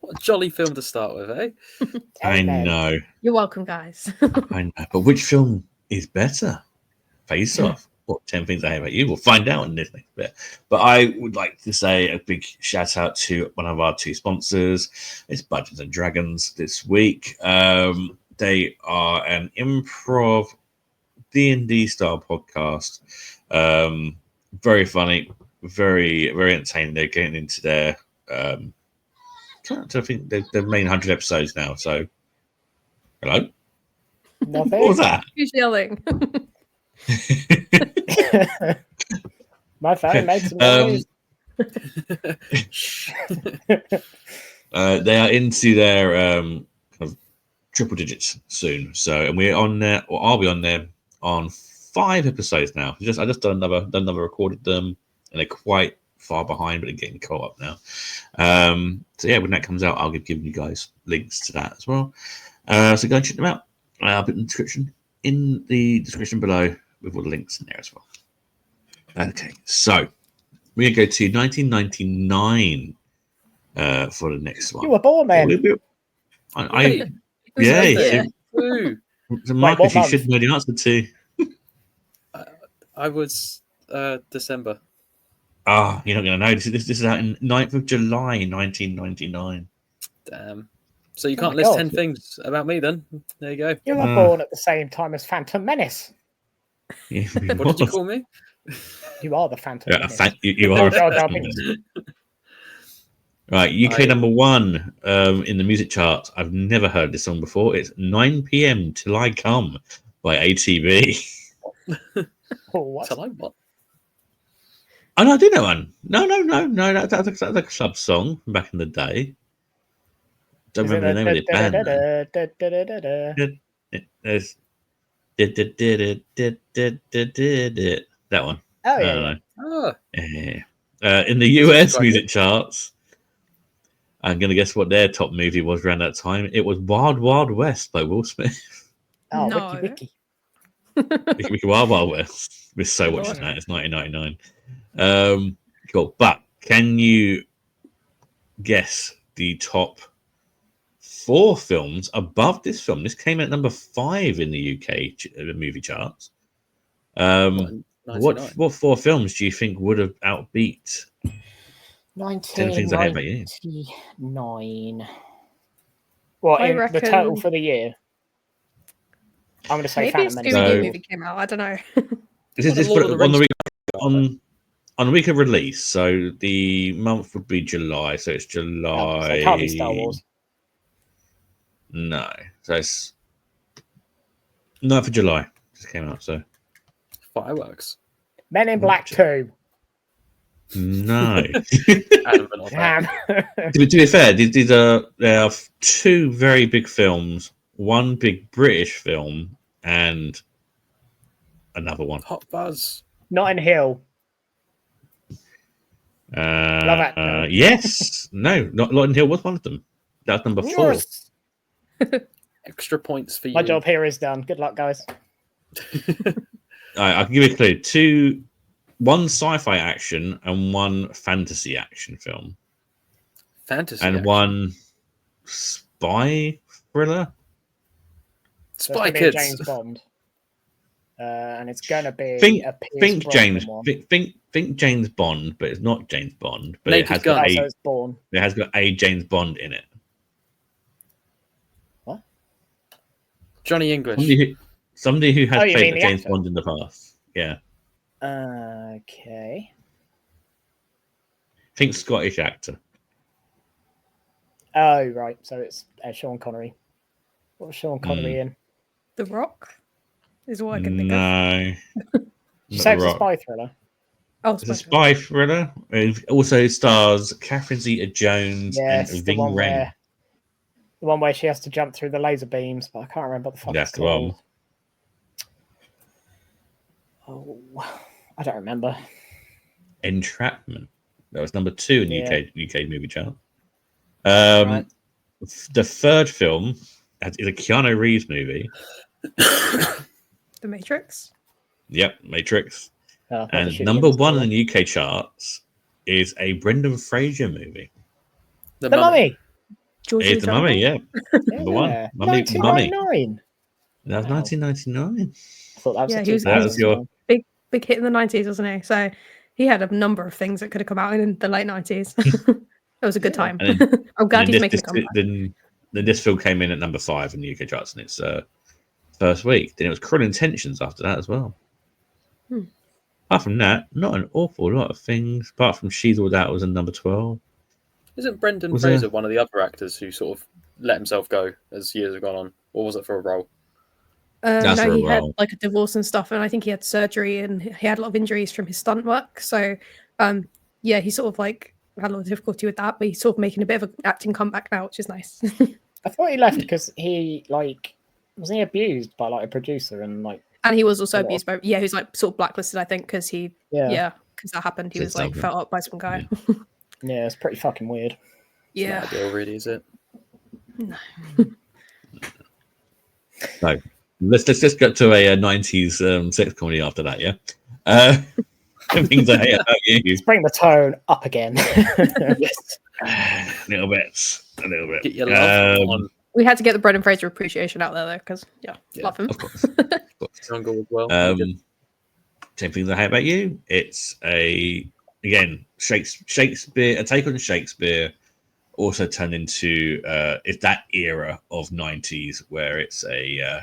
What a jolly film to start with, eh? I know. You're welcome, guys. I know. But which film is better? Face Off. What 10 Things I Hate About You? We'll find out in this next bit. But I would like to say a big shout out to one of our two sponsors. It's Budgets and Dragons this week. They are an improv D&D style podcast. Very funny, very, very entertaining. They're getting into their I think they've made 100 episodes now. So, hello. Nothing. What was that? Who's yelling? My phone made some noise. They are into their kind of triple digits soon. So, and we're on there, or I'll be on there on 5 episodes now. I just done another recorded them, and they're quite far behind, but they're getting caught up now. So yeah, when that comes out, I'll give you guys links to that as well. So go and check them out. I'll put in the description below with all the links in there as well. Okay, so we're gonna go to 1999 for the next one. You were born then. So Marcus, you should know the answer to. I was December. You're not going to know. This is out in 9th of July, 1999. Damn. So you can't list 10 things about me then? There you go. You were born at the same time as Phantom Menace. Yeah, what did you call me? You are the Phantom Menace. You are a Phantom Menace. Right, UK number 1 in the music charts. I've never heard this song before. It's 9 p.m. Till I Come by ATB. What? Till I what? Oh, no, I do know one. No. That's a club song from back in the day. Don't remember the name of the band. There's that one. Oh, yeah. In the US music charts, I'm going to guess what their top movie was around that time. It was Wild Wild West by Will Smith. Oh, No. Wiki. Wiki Wild Wild West. We're so Good watching lord. that. It's 1999. Cool. But can you guess the top 4 films above this film? This came at number 5 in the UK movie charts. What 4 films do you think would have outbeat 10 Things I Hate About You? 1999. What, I in the total reckon- for the year? I'm going to say Maybe a Phantom Menace. Scooby-Doo So- movie came out. I don't know. This is the Lord of the on the Rings week on the week of release. So the month would be July. So it's Oh, July. so it can't be Star Wars. No. So it's 9th of July. Just came out. So Fireworks. Men in Black 2. no. Adamant on that. Damn. To be fair, there are 2 very big films, one big British film, and another one. Hot Buzz. Notting Hill. Love Actually. Yes. No, not Notting Hill was one of them. That's number 4. Yes. Extra points for you. My job here is done. Good luck, guys. I can give you a clue. 1 sci-fi action and 1 fantasy action film. Fantasy. And action. 1 spy thriller. So it's Spy gonna be a Kids. James Bond. And it's going to be Think- a Pierce Think Brosnan James. one. Think James Bond, but it's not James Bond. But Naked Gun. Oh, so it's Bourne. it has got a James Bond in it. Johnny English. Somebody who has Oh, you played mean the James actor? Bond in the past. Yeah. Okay. Think Scottish actor. Oh, right. So it's Sean Connery. What was Sean Connery in? The Rock is what I can think of. No. You Not said it's a Rock. spy thriller. Oh, It's a spy thriller. It also stars Catherine Zeta-Jones Yes, and the Ving one Rhames. where she has to jump through the laser beams, but I can't remember what the fuck That's it's the one. called. Oh, I don't remember. Entrapment. That was number 2 in Yeah. UK movie chart. Right. The third film is a Keanu Reeves movie. The Matrix. Yep, Matrix. Oh, And number 1 in the UK charts is a Brendan Fraser movie. The Mummy. Georgie It's the Mummy, yeah. Number 1. Yeah. Mummy. 1999. That was Wow. 1999. I thought that was Yeah, a he was- That was your 2000. Big hit in the 90s, wasn't he? So he had a number of things that could have come out in the late 90s. It was a good time. And I'm glad And he's then making a this, comeback. then this film came in at number 5 in the UK charts in its first week. Then it was Cruel Intentions after that as well. Hmm. Apart from that, not an awful lot of things. Apart from She's All That was in number 12. Isn't Brendan Was Fraser there- one of the other actors who sort of let himself go as years have gone on? Or was it for a role? That's No, for a he had role. like a divorce and stuff, and I think he had surgery and he had a lot of injuries from his stunt work. So, yeah, he sort of like had a lot of difficulty with that, but he's sort of making a bit of an acting comeback now, which is nice. I thought he left because he wasn't he abused by like a producer and like And he was also A lot abused by, he was like sort of blacklisted, I think, because he, because that happened. He Said was like something. felt up by some guy. yeah, it's pretty fucking weird. It's Yeah. not ideal, really, is it? So let's just get to a 90s sex comedy after that, yeah? Things I hate about you. Let's bring the tone up again. Yes. A little bit. Get your love on We had to get the Brendan Fraser appreciation out there, though, because, Yeah, love him. Of course. Of course. Jungle as well. 10 Things I Hate About You. It's again Shakespeare, a take on Shakespeare, also turned into it's that era of 90s where it's a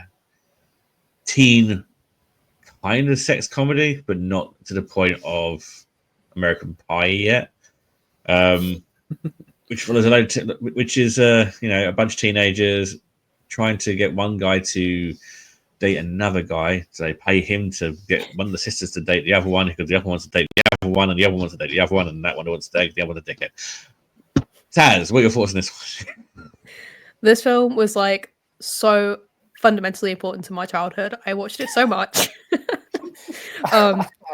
teen kind of sex comedy, but not to the point of American Pie yet. Which follows which is a bunch of teenagers trying to get one guy to date another guy, so they pay him to get one of the sisters to date the other one because the other one wants to date the other one, and the other one wants to date the other one, and that one wants to date the other one, a dickhead. Taz, what are your thoughts on this one? This film was like so fundamentally important to my childhood. I watched it so much.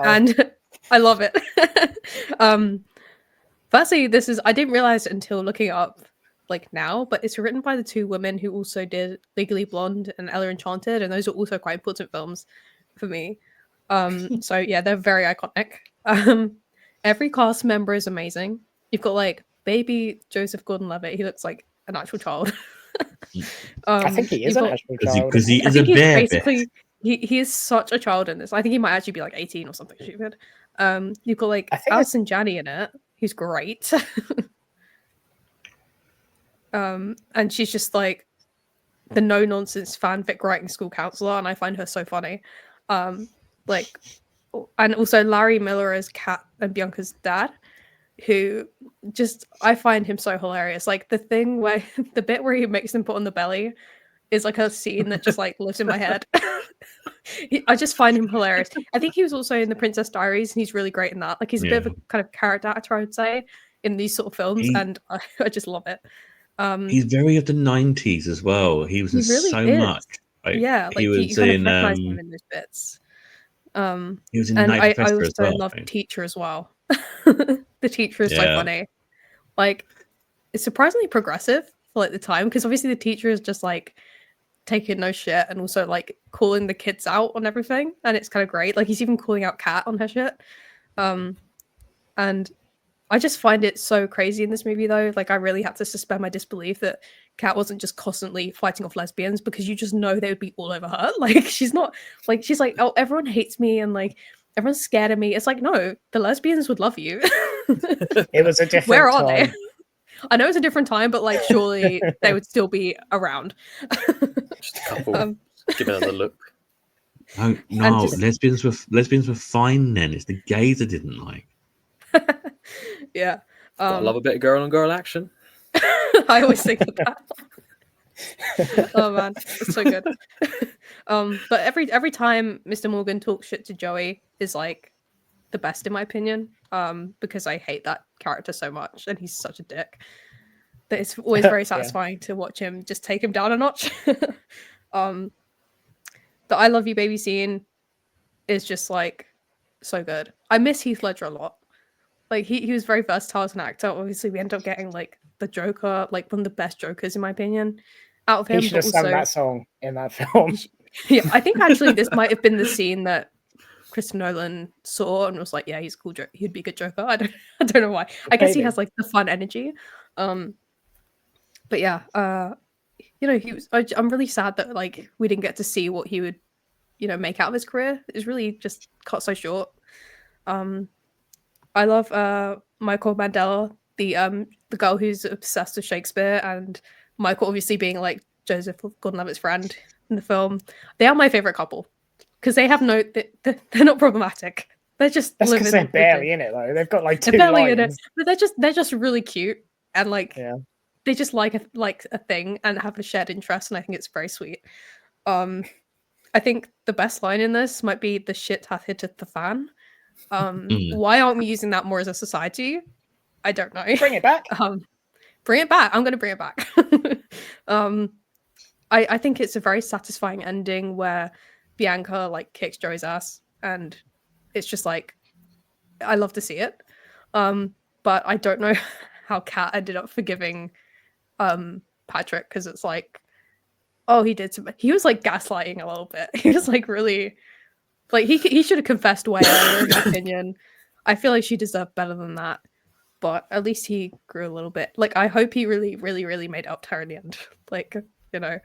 And I love it. Firstly, I didn't realize until looking it up like now, but it's written by the two women who also did Legally Blonde and Ella Enchanted, and those are also quite important films for me. So yeah, they're very iconic. Every cast member is amazing. You've got like baby Joseph Gordon-Levitt. He looks like an actual child. I think he is an actual child. Because he I is a think he's bear. basically he is such a child in this. I think he might actually be like 18 or something stupid. You've got like Alison Janney in it, who's great. And she's just like the no nonsense fanfic writing school counselor, and I find her so funny. Like, and also Larry Miller as Kat and Bianca's dad, who just I find him so hilarious. Like the thing where the bit where he makes them put on the belly is like a scene that just like lives in my head. I just find him hilarious. I think he was also in The Princess Diaries, and he's really great in that. Like he's a bit of a kind of character actor, I would say, in these sort of films, and I just love it. He's very of the 90s as well. He was in really so is. much. Like, yeah, like he was kind of in recognize him in those bits. He was in And Night I Professor also as well. love Teacher as well. The Teacher is so funny. Like it's surprisingly progressive for like the time, because obviously the Teacher is just like taking no shit and also like calling the kids out on everything, and it's kind of great. Like he's even calling out Kat on her shit. And I just find it so crazy in this movie though. Like I really had to suspend my disbelief that Kat wasn't just constantly fighting off lesbians, because you just know they would be all over her. Like she's not like, she's like, oh, everyone hates me and like everyone's scared of me. It's like, no, the lesbians would love you. It was a different Where are time. they? I know it's a different time, but like surely they would still be around. Just a couple. Give it another look. No, lesbians were fine then. It's the gays that didn't like. Yeah. I love a bit of girl on girl action. I always think of that. Oh man, it's so good. But every time Mr. Morgan talks shit to Joey is like the best in my opinion. Because I hate that character so much, and he's such a dick. That it's always very satisfying to watch him just take him down a notch. The I Love You Baby scene is just like so good. I miss Heath Ledger a lot. Like he was very versatile as an actor. Obviously, we ended up getting like the Joker, like one of the best Jokers in my opinion, out of him. He should have sung that song in that film. Yeah, I think actually this might have been the scene that Christopher Nolan saw and was like, "Yeah, he's a cool Joker. He'd be a good Joker." I don't know why. I guess he has like the fun energy. But yeah, you know, I'm really sad that like we didn't get to see what he would, you know, make out of his career. It's really just cut so short. I love Michael Mandela, the girl who's obsessed with Shakespeare, and Michael obviously being like Joseph Gordon-Levitt's friend in the film. They are my favorite couple because they have they're not problematic. They're just that's because they're barely in it though. They've got like two lines. In it, but they're just really cute and like they just like a thing and have a shared interest, and I think it's very sweet. I think the best line in this might be "the shit hath hit the fan." Why aren't we using that more as a society? I don't know. Bring it back. Bring it back. I'm going to bring it back. I think it's a very satisfying ending where Bianca like kicks Joey's ass, and it's just like I love to see it. But I don't know how Kat ended up forgiving Patrick, because it's like, oh, he was like gaslighting a little bit. He was like really. Like he should have confessed way earlier, in my opinion. I feel like she deserved better than that, but at least he grew a little bit. Like I hope he really, really, really made up to her in the end. Like, you know,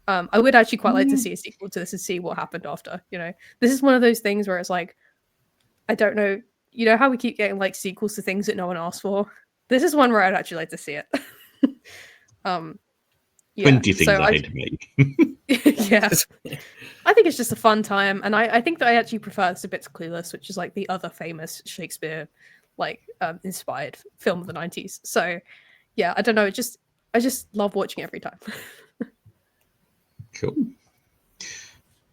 I would actually quite like to see a sequel to this and see what happened after. You know, this is one of those things where it's like, I don't know. You know how we keep getting like sequels to things that no one asked for. This is one where I'd actually like to see it. 20 things I hate to make. Yeah. I think it's just a fun time, and I think that I actually prefer this a bit to Clueless, which is like the other famous Shakespeare like inspired film of the 90s. So yeah, I don't know, I just love watching it every time. Cool.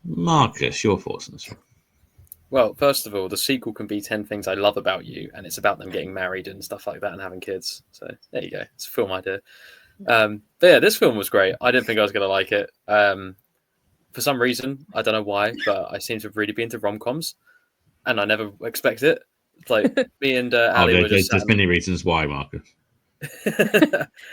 Marcus, your thoughts on this one? Well, first of all, the sequel can be 10 Things I Love About You, and it's about them getting married and stuff like that and having kids. So there you go. It's a film idea. But yeah, this film was great. I didn't think I was going to like it. For some reason, I don't know why, but I seem to really be into rom-coms, and I never expect it. It's like me and Ali were just... There's many reasons why, Marcus.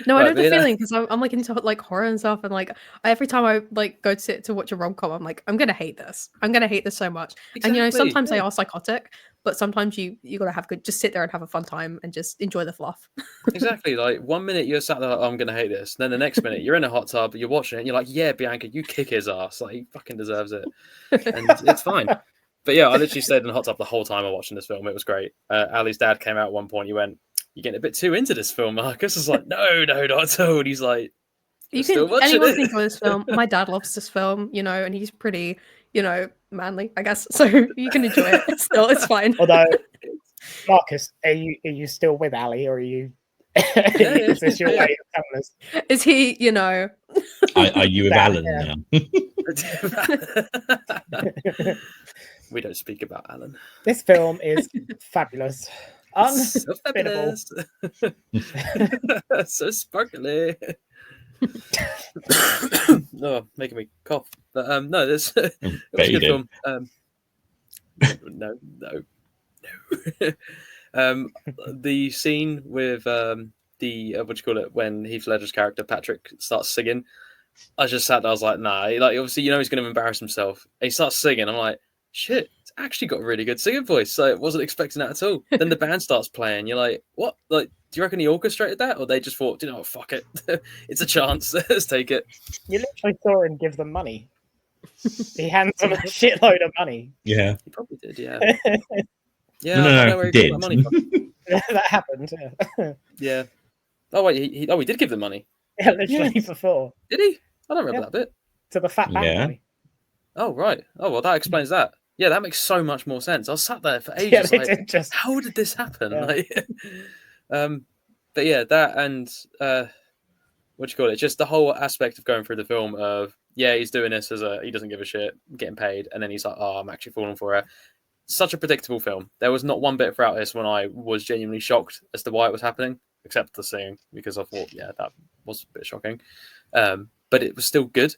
No, I Right, know but the you know- feeling because I'm like into like horror and stuff, and like every time I like go to sit to watch a rom-com, I'm like, I'm gonna hate this. I'm gonna hate this so much. And you know, Exactly, sometimes they yeah. are psychotic, but sometimes you gotta have good, just sit there and have a fun time and just enjoy the fluff. Exactly. Like 1 minute you're sat there, like, oh, I'm gonna hate this. Then the next minute you're in a hot tub, you're watching it, and you're like, yeah, Bianca, you kick his ass. Like he fucking deserves it, and it's fine. But yeah, I literally stayed in the hot tub the whole time I'm watching this film. It was great. Ali's dad came out at one point. He went, "You're getting a bit too into this film, Marcus." I was like, "No, not at all." And he's like, You still can watching anyone it. can enjoy this film. My dad loves this film, you know, and he's pretty, you know, manly, I guess. So you can enjoy it. Still, it's fine. Although, Marcus, are you still with Ali, or are you? Is this your way of telling us? Is he, you know? Are you with That, Alan now? We don't speak about Alan. This film is fabulous. So Unbeatable. fabulous. So sparkly. Oh, making me cough. But no, this it was Bet a you good did. film. No. The scene with the what do you call it, when Heath Ledger's character Patrick starts singing, I just sat there. I was like, nah. Like obviously, you know, he's going to embarrass himself. And he starts singing. I'm like, shit. It's actually got a really good singing voice. So I wasn't expecting that at all. Then the band starts playing. You're like, what? Like, do you reckon he orchestrated that, or they just thought, you know what, fuck it, it's a chance. Let's take it. You literally saw him give them money. He hands them a shitload of money. Yeah. He probably did, yeah. No, I don't know where he did. got that money from. That happened. Yeah. Oh wait, he did give them money. Yeah, literally before Did he? I don't remember that bit. to the fat man Yeah. boy. Oh right. Oh well, that explains that. Yeah, that makes so much more sense. I was sat there for Yeah, ages. they like, did just. how did this happen? Yeah. Like, but yeah, that and what do you call it? Just the whole aspect of going through the film of he's doing this as he doesn't give a shit, getting paid, and then he's like, oh, I'm actually falling for it. Such a predictable film. There was not one bit throughout this when I was genuinely shocked as to why it was happening, except the singing, because I thought, that was a bit shocking. But it was still good.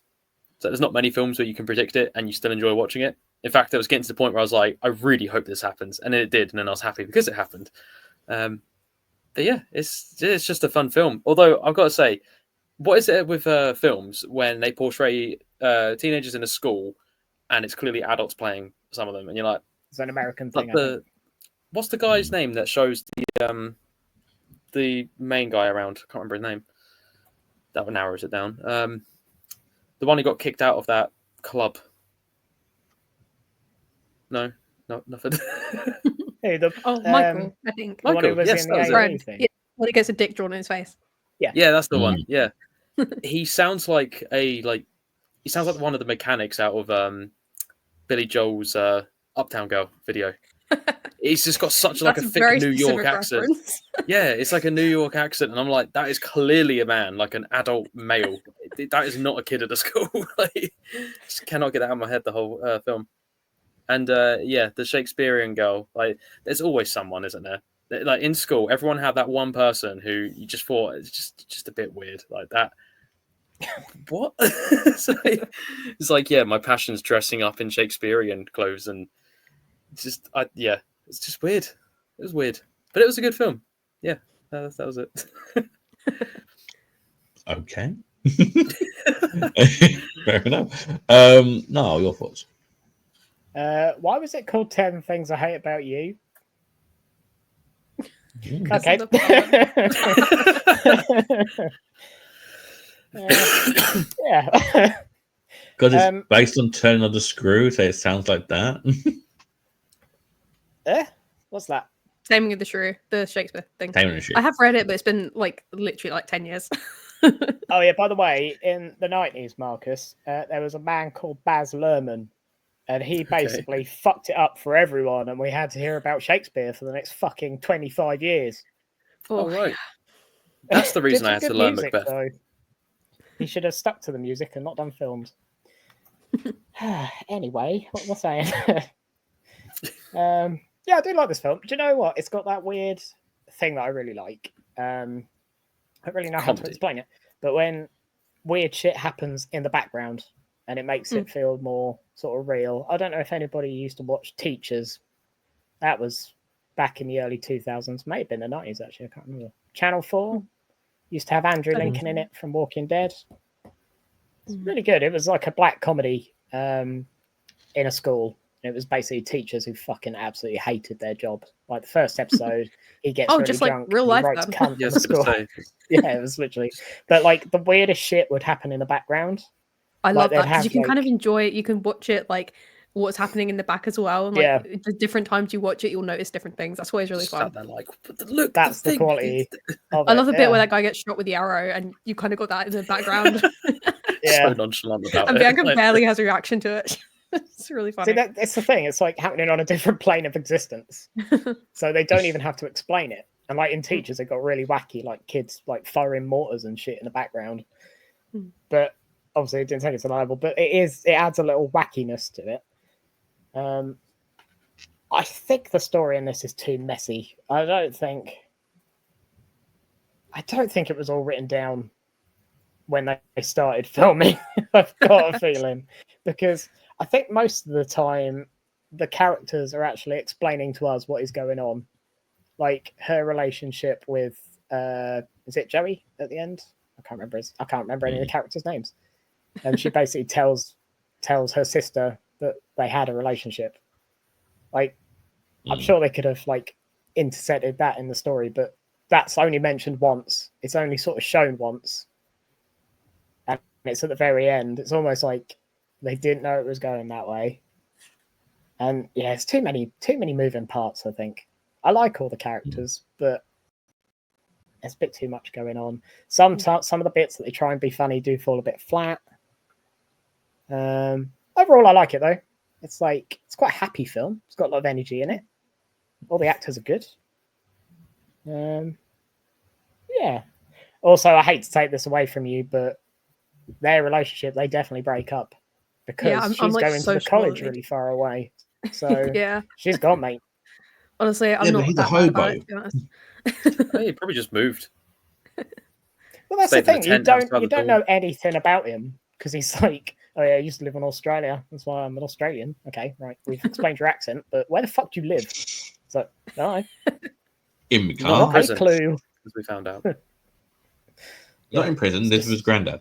So there's not many films where you can predict it and you still enjoy watching it. In fact, it was getting to the point where I was like, I really hope this happens. And then it did. And then I was happy because it happened. But yeah, it's just a fun film. Although I've got to say, what is it with films when they portray teenagers in a school and it's clearly adults playing some of them? And you're like, It's an American thing. what's the guy's name that shows the main guy around? I can't remember his name. That one narrows it down. The one who got kicked out of that club. No, nothing. Hey, Michael, I think. The one who Michael, was yes, in that was the it. A&E thing. Yeah, when he gets a dick drawn in his face. Yeah, that's the one. Yeah, he sounds like he sounds like one of the mechanics out of Billy Joel's Uptown Girl video. He's just got such like a That's thick very New York specific accent. reference. Yeah, it's like a New York accent, and I'm like, that is clearly a man, like an adult male. That is not a kid at a school. Like, just cannot get that out of my head the whole film. And the Shakespearean girl, like, there's always someone, isn't there? Like in school, everyone had that one person who you just thought it's just a bit weird, like that. What? It's like, yeah, my passion's dressing up in Shakespearean clothes, and it's just weird. It was weird, but it was a good film. Yeah, that was it. Okay. Fair enough. No, your thoughts. Why was it called 10 Things I Hate About You? Mm. Okay. Yeah. Because it's based on Turning of the Screw, so it sounds like that. What's that? Taming of the Shrew, the Shakespeare thing. Taming of the Shrew. I have read it, but it's been like literally like 10 years. Oh yeah, by the way, in the 90s, Marcus, there was a man called Baz Luhrmann, and he basically fucked it up for everyone, and we had to hear about Shakespeare for the next fucking 25 years. Oh, right. That's the reason I had to learn Macbeth. Though. He should have stuck to the music and not done films. Anyway, what was I saying? Yeah, I do like this film. Do you know what? It's got that weird thing that I really like. I don't really know how to explain it, but when weird shit happens in the background and it makes it feel more sort of real. I don't know if anybody used to watch Teachers. That was back in the early 2000s, may have been the 90s actually, I can't remember. Channel 4. Used to have Andrew I think Lincoln in so. it from Walking Dead. It's Mm. really good. It was like a black comedy in a school. It was basically teachers who fucking absolutely hated their job. Like the first episode, he gets really just like drunk. real and life he writes then. cunt Yeah, on I the was gonna school. say. Yeah, it was literally. But like the weirdest shit would happen in the background. I Like, love they'd that because have, you can kind of like- enjoy it. You can watch it like what's happening in the back as well, and like Yeah. the different times you watch it, you'll notice different things. That's always really Just fun. sat there like, look, That's the thing. quality of I it. love the bit yeah. where that guy gets shot with the arrow, and you kind of got that in the background. Yeah. So nonchalant about And it. Bianca Like, barely has a reaction to it. It's really funny. See, it's the thing. It's like happening on a different plane of existence. So they don't even have to explain it. And like in Teachers, it got really wacky, like kids like firing mortars and shit in the background. Mm. But obviously, it didn't take it to the level. But it adds a little wackiness to it. I think the story in this is too messy. I don't think it was all written down when they started filming. I've got a feeling, because I think most of the time the characters are actually explaining to us what is going on, like her relationship with is it Joey at the end? I can't remember any of the characters' names, and she basically tells her sister that they had a relationship. Like, I'm sure they could have like intersected that in the story, but that's only mentioned once. It's only sort of shown once. And it's at the very end. It's almost like they didn't know it was going that way. And yeah, it's too many moving parts, I think. I like all the characters, but there's a bit too much going on. Some of the bits that they try and be funny do fall a bit flat. Overall, I like it though. It's quite a happy film. It's got a lot of energy in it. All the actors are good. Yeah. Also, I hate to take this away from you, but their relationship, they definitely break up because I'm she's like going so to the college sure they- really far away. So Yeah. she's gone, mate. Honestly, I'm Yeah, but not he's a that mad about hobo. it, to be honest. Hey, he probably just moved. Well, that's Stayed the in the thing. You tent outside don't the door. know anything about him because he's like, oh yeah, I used to live in Australia. That's why I'm an Australian. Okay, right. We've explained your accent, but where the fuck do you live? It's like, no, In the not car, a prison. clue. As we found out. not in prison. it's This just- was granddad.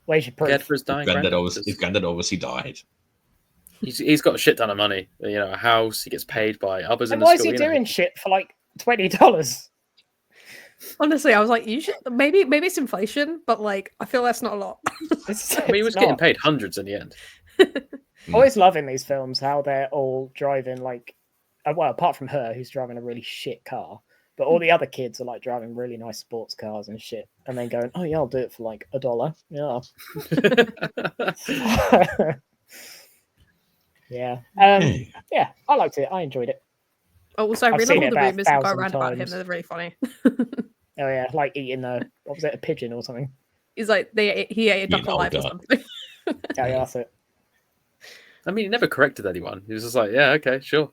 Where's your Cared proof? for his dying Granddad granddad. his granddad obviously died. He's got a shit ton of money. You know, a house. He gets paid by others in And the why is school. he you know. doing shit for like $20? Honestly, I was like, you should maybe it's inflation, but like I feel that's not a lot. I mean, he was getting paid hundreds in the end. Always loving these films how they're all driving like, well, apart from her who's driving a really shit car, but all the other kids are like driving really nice sports cars and shit, and then going, oh yeah, I'll do it for like $1. Yeah. Yeah, I liked it. I enjoyed it. Oh, also, I I've really seen love all it the about rumors that go 1,000 around about him. times. They're really funny. Oh yeah, like eating what was it, a pigeon or something? He's like he ate a duck know, alive or duck. something. Oh yeah, that's it. I mean, he never corrected anyone. He was just like, yeah, okay, sure.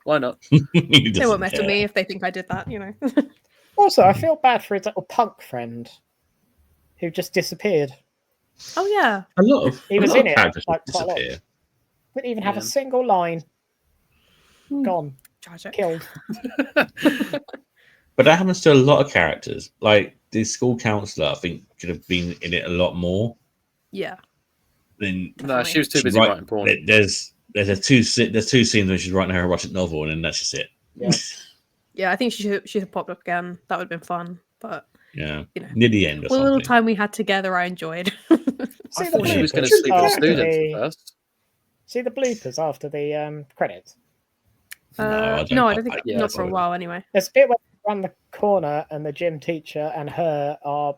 Why not? He They won't doesn't mess with care. me if they think I did that, you know. Also, I feel bad for his little punk friend who just disappeared. Oh yeah. A lot of He a was lot in of it, characters like, quite a lot. disappear. Didn't even have Yeah. a single line. Hmm. Gone, Tragic. killed. But that happens to a lot of characters. Like the school counselor, I think could have been in it a lot more. Yeah. Than No, she was too she busy write- writing porn. There's two scenes where she's writing her erotic novel, and then that's just it. Yeah. Yeah, I think she should have popped up again. That would have been fun. But Yeah, you know, near the end or what little something. time we had together, I enjoyed. See I the thought she was going to bloopers sleep with the after students the- first. See the bloopers after the credits. I don't think yeah, not for a sorry. while anyway. There's a bit where they run the corner and the gym teacher and her are,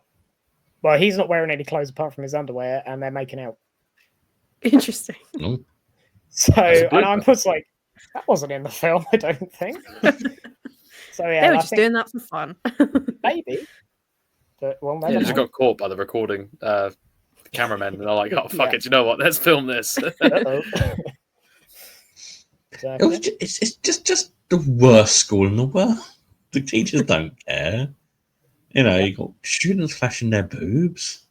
well, he's not wearing any clothes apart from his underwear, and they're making out. Interesting. No. So, a and I'm blooper. just like, that wasn't in the film, I don't think. So yeah, They were I just think doing that for fun. maybe. But well, Yeah, maybe just not. got caught by the recording cameramen, and they're like, "Oh fuck Yeah. it, you know what? Let's film this." Uh-oh. So, It was it's just the worst school in the world. The teachers don't care. You know, you got students flashing their boobs.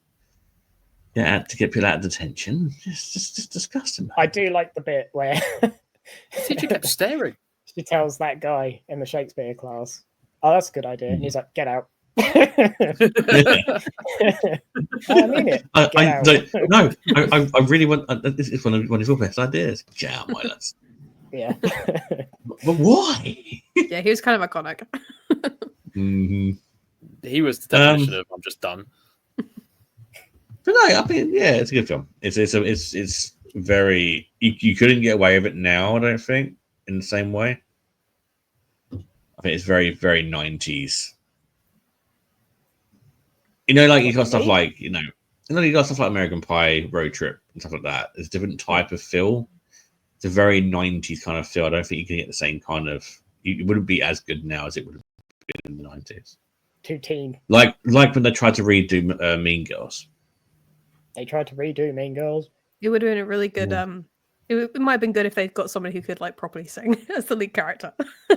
Yeah, to get people out of detention. It's just disgusting. Man. I do like the bit where The teacher kept staring. she tells that guy in the Shakespeare class, oh, that's a good idea. And he's like, get out. I mean it. I really want. This is one of your best ideas. Jam wireless. Yeah. But why? Yeah, he was kind of iconic. Mm-hmm. He was the definition of I'm just done. But no, I mean, yeah, it's a good film. It's very. You couldn't get away with it now. I don't think in the same way. I think it's very 90s. You know, like you got stuff like you got stuff like American Pie, Road Trip, and stuff like that. It's a different type of feel. It's a very 90s kind of feel. I don't think you can get the same kind of. It wouldn't be as good now as it would have been in the 90s. Too teen. Like when they tried to redo Mean Girls. They tried to redo Mean Girls. It would have been a really good. It might have been good if they'd got somebody who could like properly sing as the lead character.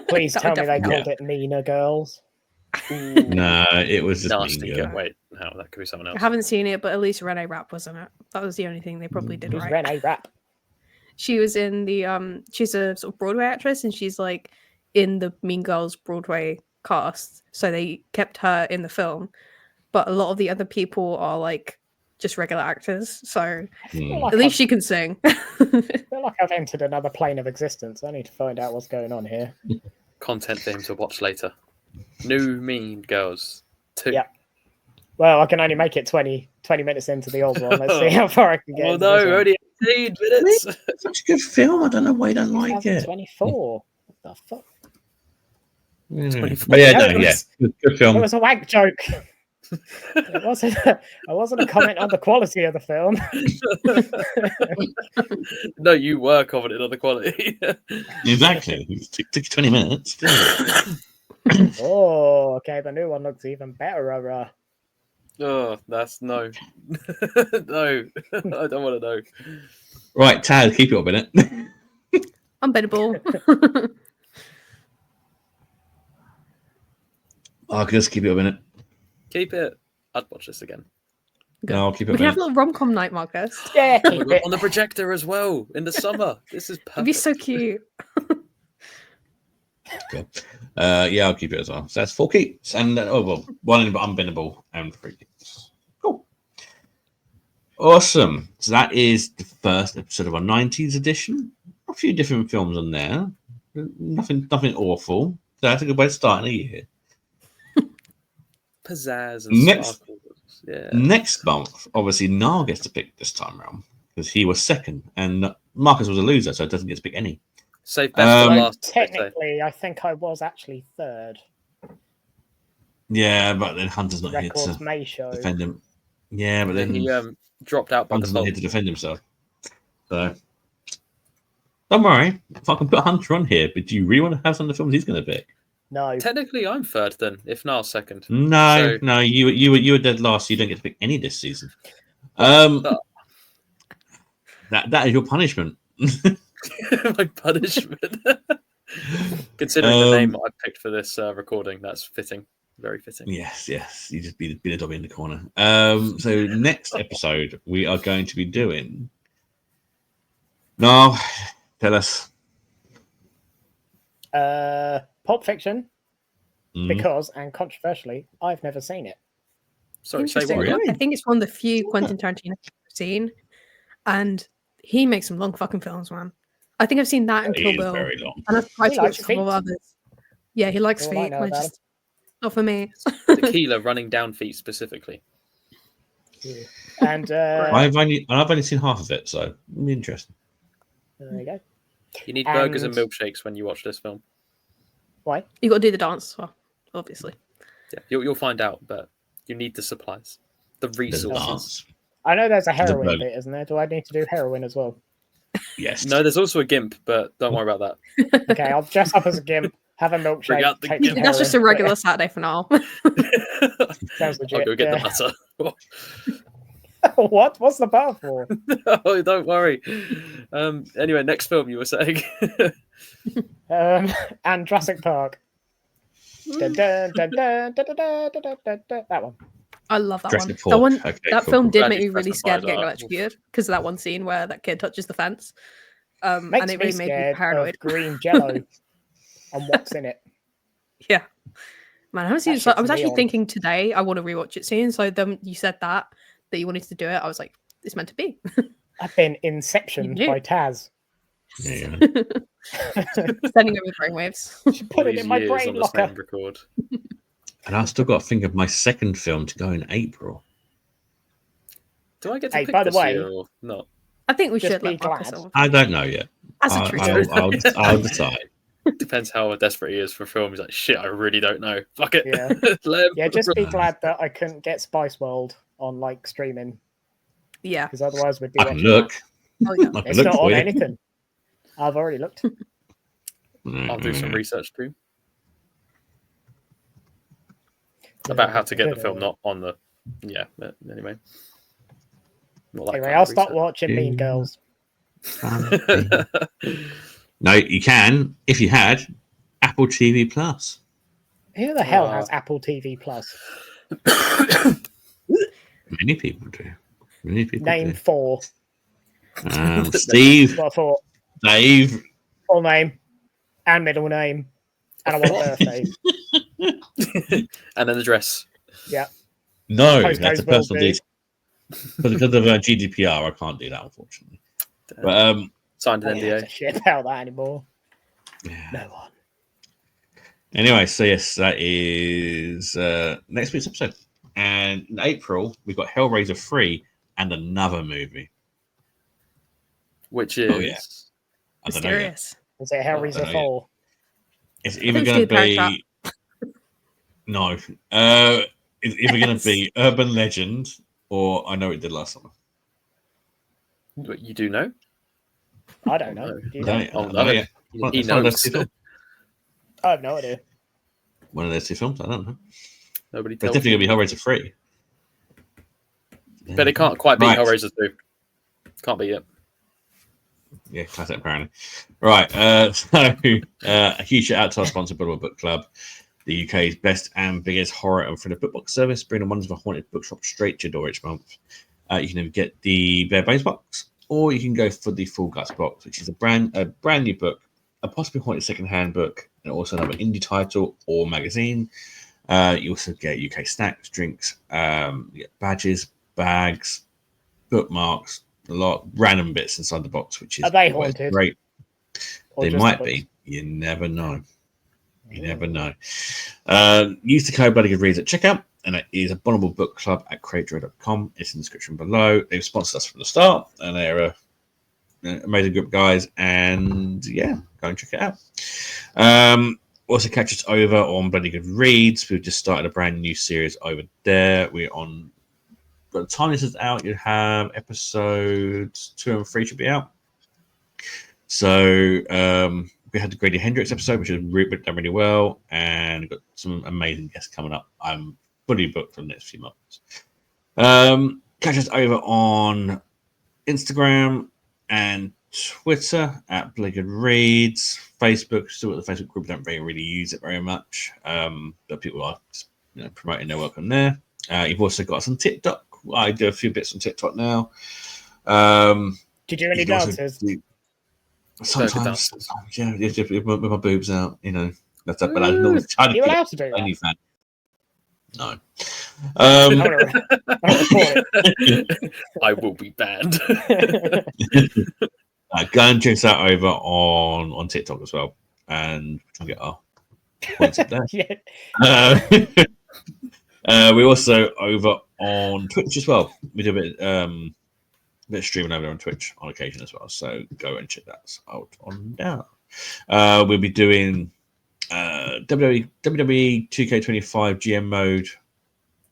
Please tell me they called it Meaner Girls. No, it was just Nasty. Mean Girl. Wait, no, that could be someone else. I haven't seen it, but at least Renee Rapp was in it. That was the only thing they probably did Who's right. Renee Rapp? She was in the she's a sort of Broadway actress, and she's like in the Mean Girls Broadway cast, so they kept her in the film. But a lot of the other people are like just regular actors, so Like at least she can sing. I feel like I've entered another plane of existence. I need to find out what's going on here. Content for him to watch later. New Mean Girls 2. Yeah. Well, I can only make it 20 minutes into the old one. Let's see how far I can get. Oh no, only 18 minutes. It's such a good film. I don't know why you don't like it. 24. What the fuck? But yeah, good film. It was a wank joke. It wasn't a comment on the quality of the film. No, you were commenting on the quality. Exactly. It took 20 minutes. Oh, okay. The new one looks even better. Oh, that's no. No, I don't want to know. Right, Taz, keep it up in it. Unbeatable. I'll just keep it up in it. Keep it. I'd watch this again. No, I'll keep it We up can in have a it. little rom-com night, Marcus. Yeah, Oh, keep it. on the projector as well in the summer. This is perfect. It'd be so cute. Cool. Yeah, I'll keep it as well. So that's 4 keeps. And, one unbendable and 3 keeps. Cool. Awesome. So that is the first episode of our 90s edition. A few different films on there. Nothing awful. So that's a good way to start in a year. Pizzazz and sparkles. Yeah. Next month, obviously, Niall gets to pick this time around because he was second, and Marcus was a loser, so it doesn't get to pick any. Save best for last. Technically, I think I was actually third. Yeah, but then Hunter's not here Records to may show. defend him. Yeah, but then He dropped out by Hunter's not default. here to defend himself. So don't worry, if I can put Hunter on here, but do you really want to have some of the films he's going to pick? No. Technically, I'm third then, if Niall's second. No, So- no, you were dead last. So you don't get to pick any this season. That is your punishment. My punishment. Considering the name I picked for this recording, that's fitting. Very fitting. Yes. You just be a dobby in the corner. So next episode we are going to be doing. No, tell us. Pulp Fiction, Mm. because, and controversially, I've never seen it. Sorry, say Interesting. what? Really? I think it's one of the few Quentin Tarantino I've seen, and he makes some long fucking films, man. I think I've seen that and It Kill is Bill, very long. and I've tried He to watch likes a couple of feet. others. Yeah, he likes All I feet. know And about just not for me. Tequila running down feet specifically. And I've only seen half of it, so it'll be interesting. there you go. You need burgers and And- milkshakes when you watch this film. Why? You got to do the dance as well, obviously. Yeah, you'll find out, but you need the supplies, the There's a resources. dance. I know there's a heroin bug. bit, isn't there? Do I need to do heroin as well? Yes. No, there's also a gimp, but don't worry about that. Okay, I'll dress up as a gimp, have a milkshake. Bring out the take gimp. some That's just a heroin. regular Saturday for now. Sounds legit. I'll go get yeah. the butter. What? What's the bar for? Oh, don't worry. Anyway, next film you were saying. And Jurassic Park. Dun, dun, dun, dun, dun, dun, dun, dun, dun, dun, dun. That one. I love that Jurassic one. That Park. one, Okay, that cool, film cool. did Glad make you me really specified scared of getting that. electrocuted because of that one scene where that kid touches the fence. Makes And it me really made me scared paranoid. of green jello and what's in it. Yeah. Man, I haven't seen it. That So I shit's was actually neon. thinking today I want to rewatch it soon. So then you said that you wanted to do it. I was like, it's meant to be. I've been Inception You by Taz. Yeah. Sending over brainwaves. Put it These in my years brain on the locker. same record. And I've still got to think of my second film to go in April. Do I get to Hey, pick by the this way- year or not? I think we Just should be let Marcus glad. on. I don't know yet. As a treat. I'll decide. Depends how desperate he is for a film. He's like, shit, I really don't know. Fuck it. Yeah. Let him- Yeah, just be glad that I couldn't get Spice World on like streaming, Yeah. because otherwise we'd be I can watching look. Oh, yeah. I can It's look not for on you. anything. I've already looked. I'll do some research too about how to get the film not on the. Yeah, but anyway. Not that Anyway, kind I'll of start research. watching Mean Girls. No, you can if you had Apple TV Plus. Who the hell Wow. has Apple TV Plus? Many people do. Many people Name do. 4. Steve, What I thought. Dave. Full name and middle name. And I want a birthday. And then the dress. No, Postcodes that's a will personal do. detail. Because of GDPR, I can't do that, unfortunately. But Signed an I don't give NDA. a shit about that anymore. yeah. No one. Anyway, so yes, that is next week's episode. And in April, we've got Hellraiser 3 and another movie. Which is. Oh, yeah. I don't know yet. Mysterious. Is it I don't Hellraiser know 4? It's think either we going should to do Parasite. be no. It's either going to be Urban Legend or I Know It Did Last Summer. But you do know? I don't know. No. Do you No, know? I Oh, don't know no. yet. He It's one of those knows. two films. I have no idea. One of those two films. I don't know. Nobody There's tells definitely you. going to be Hellraiser 3. But it can't quite beat Right. Hellraiser 2. Can't beat it. Yeah, classic apparently. Right, so a huge shout out to our sponsor, Broadway Book Club, the UK's best and biggest horror and thriller book box service, bringing the wonders of a haunted bookshop straight to your door each month. You can either get the bare bones box, or you can go for the full guts box, which is a brand new book, a possibly haunted second-hand book, and also another indie title or magazine. You also get UK snacks, drinks, you get badges, bags, bookmarks, a lot of random bits inside the box, which is Are they always haunted? great. Or They just might the be. books? You never know. You never know. Use the code Bloody Good Reads at checkout, and it is Abominable Book Club at craigdroid.com. It's in the description below. They've sponsored us from the start, and they're an amazing group of guys. And yeah, go and check it out. Also, catch us over on Bloody Good Reads. We've just started a brand new series over there. We're on. By the time this is out, you have episodes 2 and 3 should be out. So we had the Grady Hendrix episode, which has done really well, and we've got some amazing guests coming up. I'm fully booked for the next few months. Catch us over on Instagram and Twitter at Bloody Good Reads. Facebook, still at the Facebook group, don't really use it very much, but people are promoting their work on there. You've also got us on TikTok. I do a few bits on TikTok now. Did you do any You can also dances? sometimes, yeah, just with my boobs out, that's up. But Are I'm always trying to you get allowed to do that? only fan. No. I wanna record it. I will be banned. Go and check us out over on TikTok as well, and try and get our points up there. Yeah. We're also over on Twitch as well. We do a bit of streaming over there on Twitch on occasion as well. So go and check that out on down. We'll be doing WWE 2K25 GM mode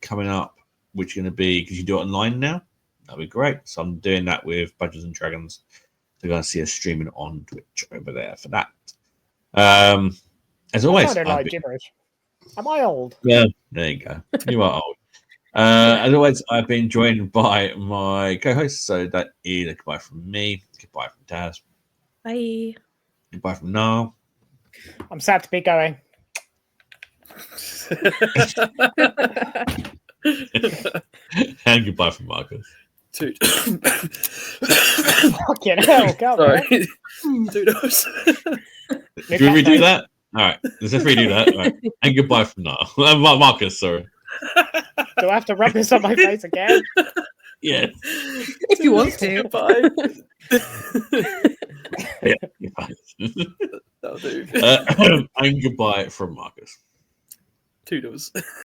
coming up, which is going to be because you do it online now. That'll be great. So I'm doing that with Budgets and Dragons. They're going to see us streaming on Twitch over there for that. As always, Sounded like gibberish. Am I old? yeah, there you go. You are old. As always, I've been joined by my co-host. So that is a goodbye from me, goodbye from Taz, Bye. goodbye from Niall. I'm sad to be going. And goodbye from Marcus. Dude. Fucking hell, come on. Sorry. Dude, Do we redo that? All right, let's redo that. All right. And goodbye from now. Marcus, sorry. Do I have to rub this on my face again? Yes. If you want to. Goodbye. Yeah, you're fine. That'll do. And goodbye from Marcus. Toodles.